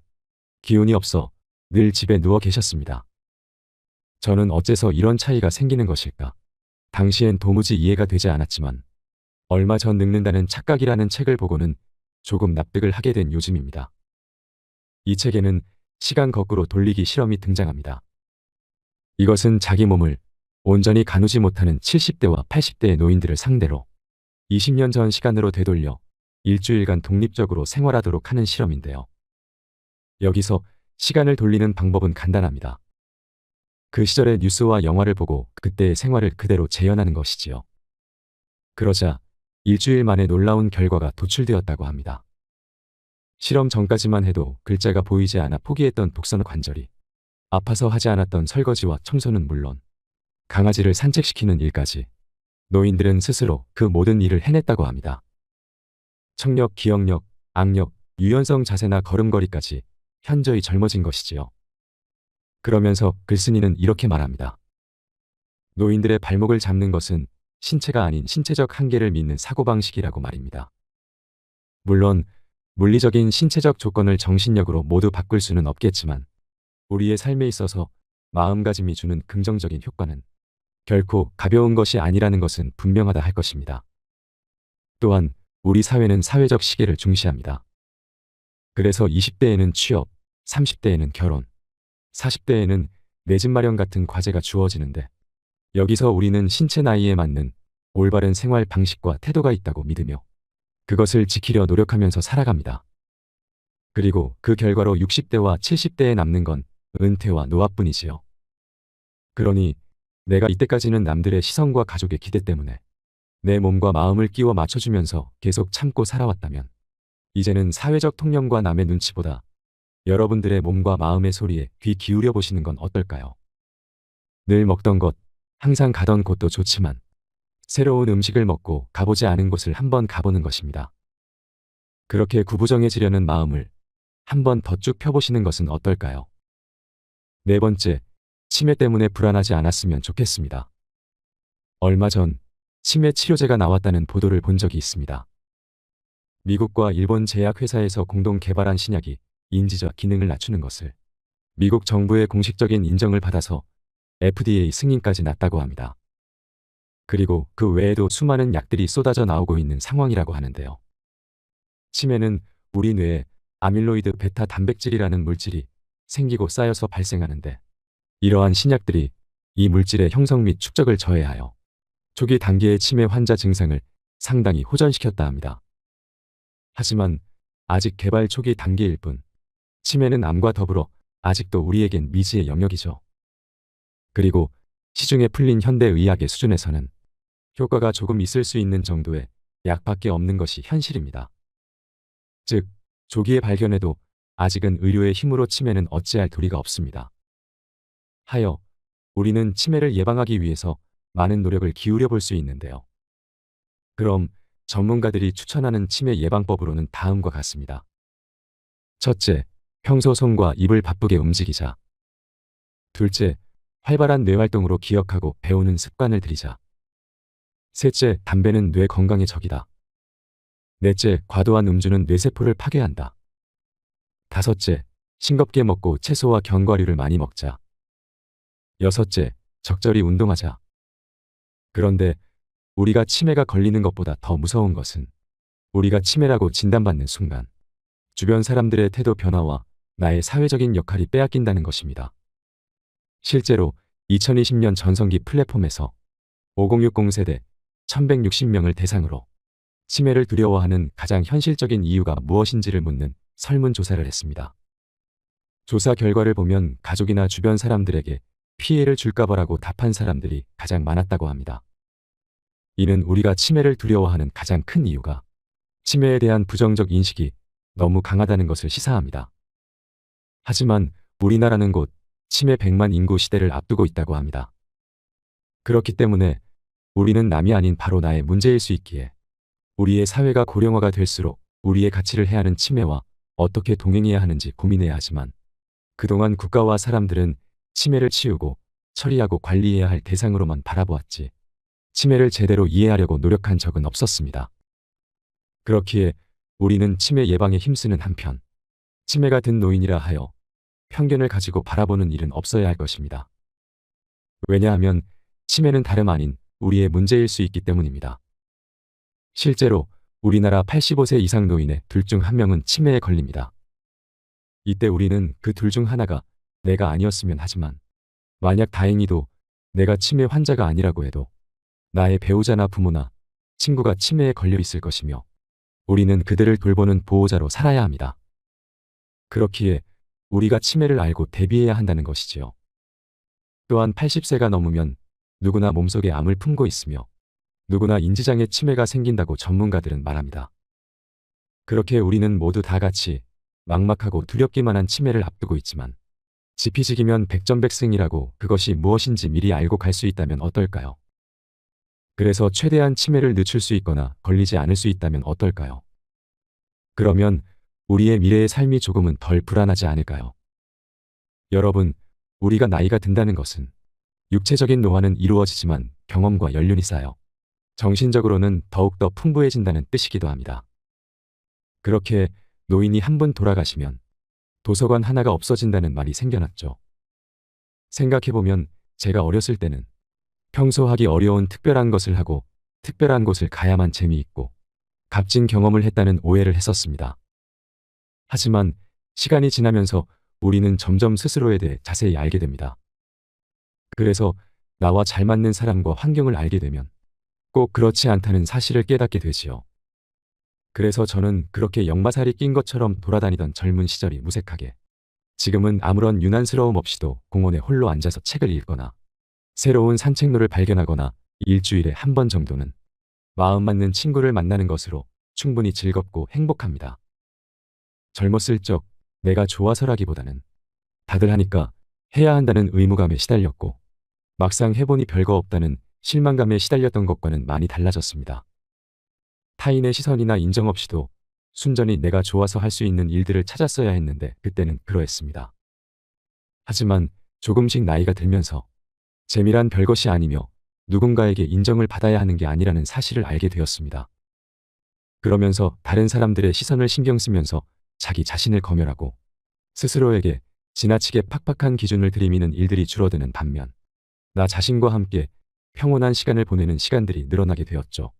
기운이 없어 늘 집에 누워 계셨습니다. 저는 어째서 이런 차이가 생기는 것일까? 당시엔 도무지 이해가 되지 않았지만 얼마 전 늙는다는 착각이라는 책을 보고는 조금 납득을 하게 된 요즘입니다. 이 책에는 시간 거꾸로 돌리기 실험이 등장합니다. 이것은 자기 몸을 온전히 가누지 못하는 70대와 80대의 노인들을 상대로 20년 전 시간으로 되돌려 일주일간 독립적으로 생활하도록 하는 실험인데요. 여기서 시간을 돌리는 방법은 간단합니다. 그 시절의 뉴스와 영화를 보고 그때의 생활을 그대로 재현하는 것이지요. 그러자 일주일 만에 놀라운 결과가 도출되었다고 합니다. 실험 전까지만 해도 글자가 보이지 않아 포기했던 독서는 관절이 아파서 하지 않았던 설거지와 청소는 물론 강아지를 산책시키는 일까지 노인들은 스스로 그 모든 일을 해냈다고 합니다. 청력, 기억력, 악력, 유연성 자세나 걸음걸이까지 현저히 젊어진 것이지요. 그러면서 글쓴이는 이렇게 말합니다. 노인들의 발목을 잡는 것은 신체가 아닌 신체적 한계를 믿는 사고방식이라고 말입니다. 물론 물리적인 신체적 조건을 정신력으로 모두 바꿀 수는 없겠지만 우리의 삶에 있어서 마음가짐이 주는 긍정적인 효과는 결코 가벼운 것이 아니라는 것은 분명하다 할 것입니다. 또한 우리 사회는 사회적 시계를 중시합니다. 그래서 20대에는 취업, 30대에는 결혼, 40대에는 내 집 마련 같은 과제가 주어지는데 여기서 우리는 신체 나이에 맞는 올바른 생활 방식과 태도가 있다고 믿으며 그것을 지키려 노력하면서 살아갑니다. 그리고 그 결과로 60대와 70대에 남는 건 은퇴와 노화뿐이지요. 그러니 내가 이때까지는 남들의 시선과 가족의 기대 때문에 내 몸과 마음을 끼워 맞춰주면서 계속 참고 살아왔다면 이제는 사회적 통념과 남의 눈치보다 여러분들의 몸과 마음의 소리에 귀 기울여 보시는 건 어떨까요? 늘 먹던 것, 항상 가던 곳도 좋지만 새로운 음식을 먹고 가보지 않은 곳을 한번 가보는 것입니다. 그렇게 구부정해지려는 마음을 한번 더 쭉 펴보시는 것은 어떨까요? 네 번째, 치매 때문에 불안하지 않았으면 좋겠습니다. 얼마 전 치매 치료제가 나왔다는 보도를 본 적이 있습니다. 미국과 일본 제약회사에서 공동 개발한 신약이 인지적 기능을 낮추는 것을 미국 정부의 공식적인 인정을 받아서 FDA 승인까지 났다고 합니다. 그리고 그 외에도 수많은 약들이 쏟아져 나오고 있는 상황이라고 하는데요. 치매는 우리 뇌에 아밀로이드 베타 단백질이라는 물질이 생기고 쌓여서 발생하는데, 이러한 신약들이 이 물질의 형성 및 축적을 저해하여 초기 단계의 치매 환자 증상을 상당히 호전시켰다 합니다. 하지만 아직 개발 초기 단계일 뿐, 치매는 암과 더불어 아직도 우리에겐 미지의 영역이죠. 그리고 시중에 풀린 현대의학의 수준에서는 효과가 조금 있을 수 있는 정도의 약밖에 없는 것이 현실입니다. 즉, 조기에 발견해도 아직은 의료의 힘으로 치매는 어찌할 도리가 없습니다. 하여 우리는 치매를 예방하기 위해서 많은 노력을 기울여 볼 수 있는데요. 그럼 전문가들이 추천하는 치매 예방법으로는 다음과 같습니다. 첫째, 평소 손과 입을 바쁘게 움직이자. 둘째, 활발한 뇌활동으로 기억하고 배우는 습관을 들이자. 셋째, 담배는 뇌 건강의 적이다. 넷째, 과도한 음주는 뇌세포를 파괴한다. 다섯째, 싱겁게 먹고 채소와 견과류를 많이 먹자. 여섯째, 적절히 운동하자. 그런데 우리가 치매가 걸리는 것보다 더 무서운 것은 우리가 치매라고 진단받는 순간 주변 사람들의 태도 변화와 나의 사회적인 역할이 빼앗긴다는 것입니다. 실제로 2020년 전성기 플랫폼에서 5060 세대 1160명을 대상으로 치매를 두려워하는 가장 현실적인 이유가 무엇인지를 묻는 설문조사를 했습니다. 조사 결과를 보면 가족이나 주변 사람들에게 피해를 줄까 봐라고 답한 사람들이 가장 많았다고 합니다. 이는 우리가 치매를 두려워하는 가장 큰 이유가 치매에 대한 부정적 인식이 너무 강하다는 것을 시사합니다. 하지만 우리나라는 곧 치매 100만 인구 시대를 앞두고 있다고 합니다. 그렇기 때문에 우리는 남이 아닌 바로 나의 문제일 수 있기에 우리의 사회가 고령화가 될수록 우리의 가치를 해하는 치매와 어떻게 동행해야 하는지 고민해야 하지만, 그동안 국가와 사람들은 치매를 치우고 처리하고 관리해야 할 대상으로만 바라보았지 치매를 제대로 이해하려고 노력한 적은 없었습니다. 그렇기에 우리는 치매 예방에 힘쓰는 한편 치매가 든 노인이라 하여 편견을 가지고 바라보는 일은 없어야 할 것입니다. 왜냐하면 치매는 다름 아닌 우리의 문제일 수 있기 때문입니다. 실제로 우리나라 85세 이상 노인의 둘 중 한 명은 치매에 걸립니다. 이때 우리는 그 둘 중 하나가 내가 아니었으면 하지만, 만약 다행히도 내가 치매 환자가 아니라고 해도 나의 배우자나 부모나 친구가 치매에 걸려 있을 것이며 우리는 그들을 돌보는 보호자로 살아야 합니다. 그렇기에 우리가 치매를 알고 대비해야 한다는 것이지요. 또한 80세가 넘으면 누구나 몸속에 암을 품고 있으며 누구나 인지장애 치매가 생긴다고 전문가들은 말합니다. 그렇게 우리는 모두 다 같이 막막하고 두렵기만 한 치매를 앞두고 있지만, 지피지기면 백전백승이라고 그것이 무엇인지 미리 알고 갈 수 있다면 어떨까요? 그래서 최대한 치매를 늦출 수 있거나 걸리지 않을 수 있다면 어떨까요? 그러면 우리의 미래의 삶이 조금은 덜 불안하지 않을까요? 여러분, 우리가 나이가 든다는 것은 육체적인 노화는 이루어지지만 경험과 연륜이 쌓여 정신적으로는 더욱더 풍부해진다는 뜻이기도 합니다. 그렇게 노인이 한 분 돌아가시면 도서관 하나가 없어진다는 말이 생겨났죠. 생각해보면 제가 어렸을 때는 평소 하기 어려운 특별한 것을 하고 특별한 곳을 가야만 재미있고 값진 경험을 했다는 오해를 했었습니다. 하지만 시간이 지나면서 우리는 점점 스스로에 대해 자세히 알게 됩니다. 그래서 나와 잘 맞는 사람과 환경을 알게 되면 꼭 그렇지 않다는 사실을 깨닫게 되지요. 그래서 저는 그렇게 역마살이 낀 것처럼 돌아다니던 젊은 시절이 무색하게, 지금은 아무런 유난스러움 없이도 공원에 홀로 앉아서 책을 읽거나 새로운 산책로를 발견하거나 일주일에 한 번 정도는 마음 맞는 친구를 만나는 것으로 충분히 즐겁고 행복합니다. 젊었을 적 내가 좋아서라기보다는 다들 하니까 해야 한다는 의무감에 시달렸고, 막상 해보니 별거 없다는 실망감에 시달렸던 것과는 많이 달라졌습니다. 타인의 시선이나 인정 없이도 순전히 내가 좋아서 할 수 있는 일들을 찾았어야 했는데 그때는 그러했습니다. 하지만 조금씩 나이가 들면서 재미란 별것이 아니며 누군가에게 인정을 받아야 하는 게 아니라는 사실을 알게 되었습니다. 그러면서 다른 사람들의 시선을 신경 쓰면서 자기 자신을 검열하고 스스로에게 지나치게 팍팍한 기준을 들이미는 일들이 줄어드는 반면 나 자신과 함께 평온한 시간을 보내는 시간들이 늘어나게 되었죠.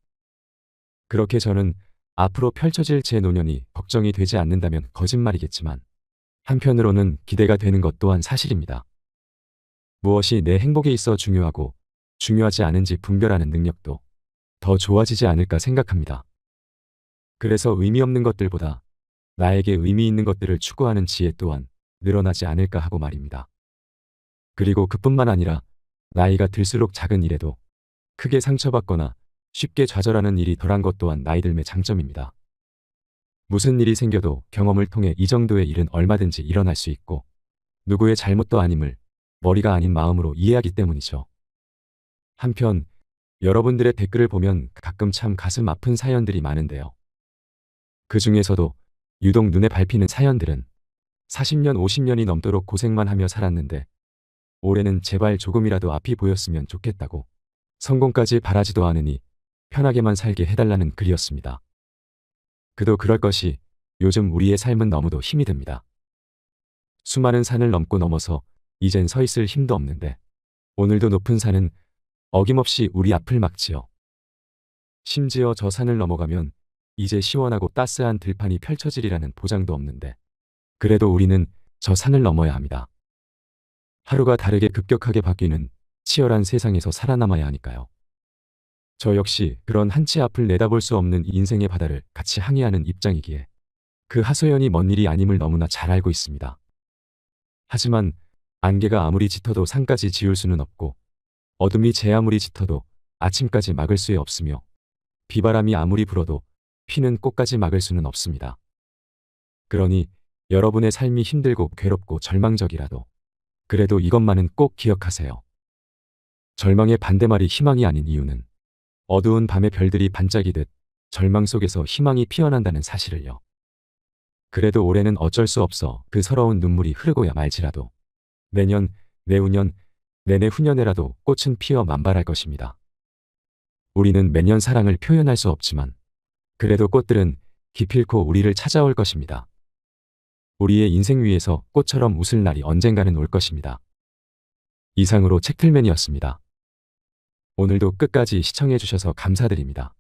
그렇게 저는 앞으로 펼쳐질 제 노년이 걱정이 되지 않는다면 거짓말이겠지만 한편으로는 기대가 되는 것 또한 사실입니다. 무엇이 내 행복에 있어 중요하고 중요하지 않은지 분별하는 능력도 더 좋아지지 않을까 생각합니다. 그래서 의미 없는 것들보다 나에게 의미 있는 것들을 추구하는 지혜 또한 늘어나지 않을까 하고 말입니다. 그리고 그뿐만 아니라 나이가 들수록 작은 일에도 크게 상처받거나 쉽게 좌절하는 일이 덜한 것 또한 나이 들매 장점입니다. 무슨 일이 생겨도 경험을 통해 이 정도의 일은 얼마든지 일어날 수 있고 누구의 잘못도 아님을 머리가 아닌 마음으로 이해하기 때문이죠. 한편 여러분들의 댓글을 보면 가끔 참 가슴 아픈 사연들이 많은데요. 그 중에서도 유독 눈에 밟히는 사연들은 40년, 50년이 넘도록 고생만 하며 살았는데 올해는 제발 조금이라도 앞이 보였으면 좋겠다고 성공까지 바라지도 않으니 편하게만 살게 해달라는 글이었습니다. 그도 그럴 것이 요즘 우리의 삶은 너무도 힘이 듭니다. 수많은 산을 넘고 넘어서 이젠 서 있을 힘도 없는데 오늘도 높은 산은 어김없이 우리 앞을 막지요. 심지어 저 산을 넘어가면 이제 시원하고 따스한 들판이 펼쳐지리라는 보장도 없는데 그래도 우리는 저 산을 넘어야 합니다. 하루가 다르게 급격하게 바뀌는 치열한 세상에서 살아남아야 하니까요. 저 역시 그런 한치 앞을 내다볼 수 없는 인생의 바다를 같이 항해하는 입장이기에 그 하소연이 먼 일이 아님을 너무나 잘 알고 있습니다. 하지만 안개가 아무리 짙어도 산까지 지울 수는 없고 어둠이 제 아무리 짙어도 아침까지 막을 수 없으며 비바람이 아무리 불어도 피는 꽃까지 막을 수는 없습니다. 그러니 여러분의 삶이 힘들고 괴롭고 절망적이라도 그래도 이것만은 꼭 기억하세요. 절망의 반대말이 희망이 아닌 이유는 어두운 밤의 별들이 반짝이듯 절망 속에서 희망이 피어난다는 사실을요. 그래도 올해는 어쩔 수 없어 그 서러운 눈물이 흐르고야 말지라도 내년, 내후년, 내내후년에라도 꽃은 피어 만발할 것입니다. 우리는 매년 사랑을 표현할 수 없지만 그래도 꽃들은 기필코 우리를 찾아올 것입니다. 우리의 인생 위에서 꽃처럼 웃을 날이 언젠가는 올 것입니다. 이상으로 책틀맨이었습니다. 오늘도 끝까지 시청해 주셔서 감사드립니다.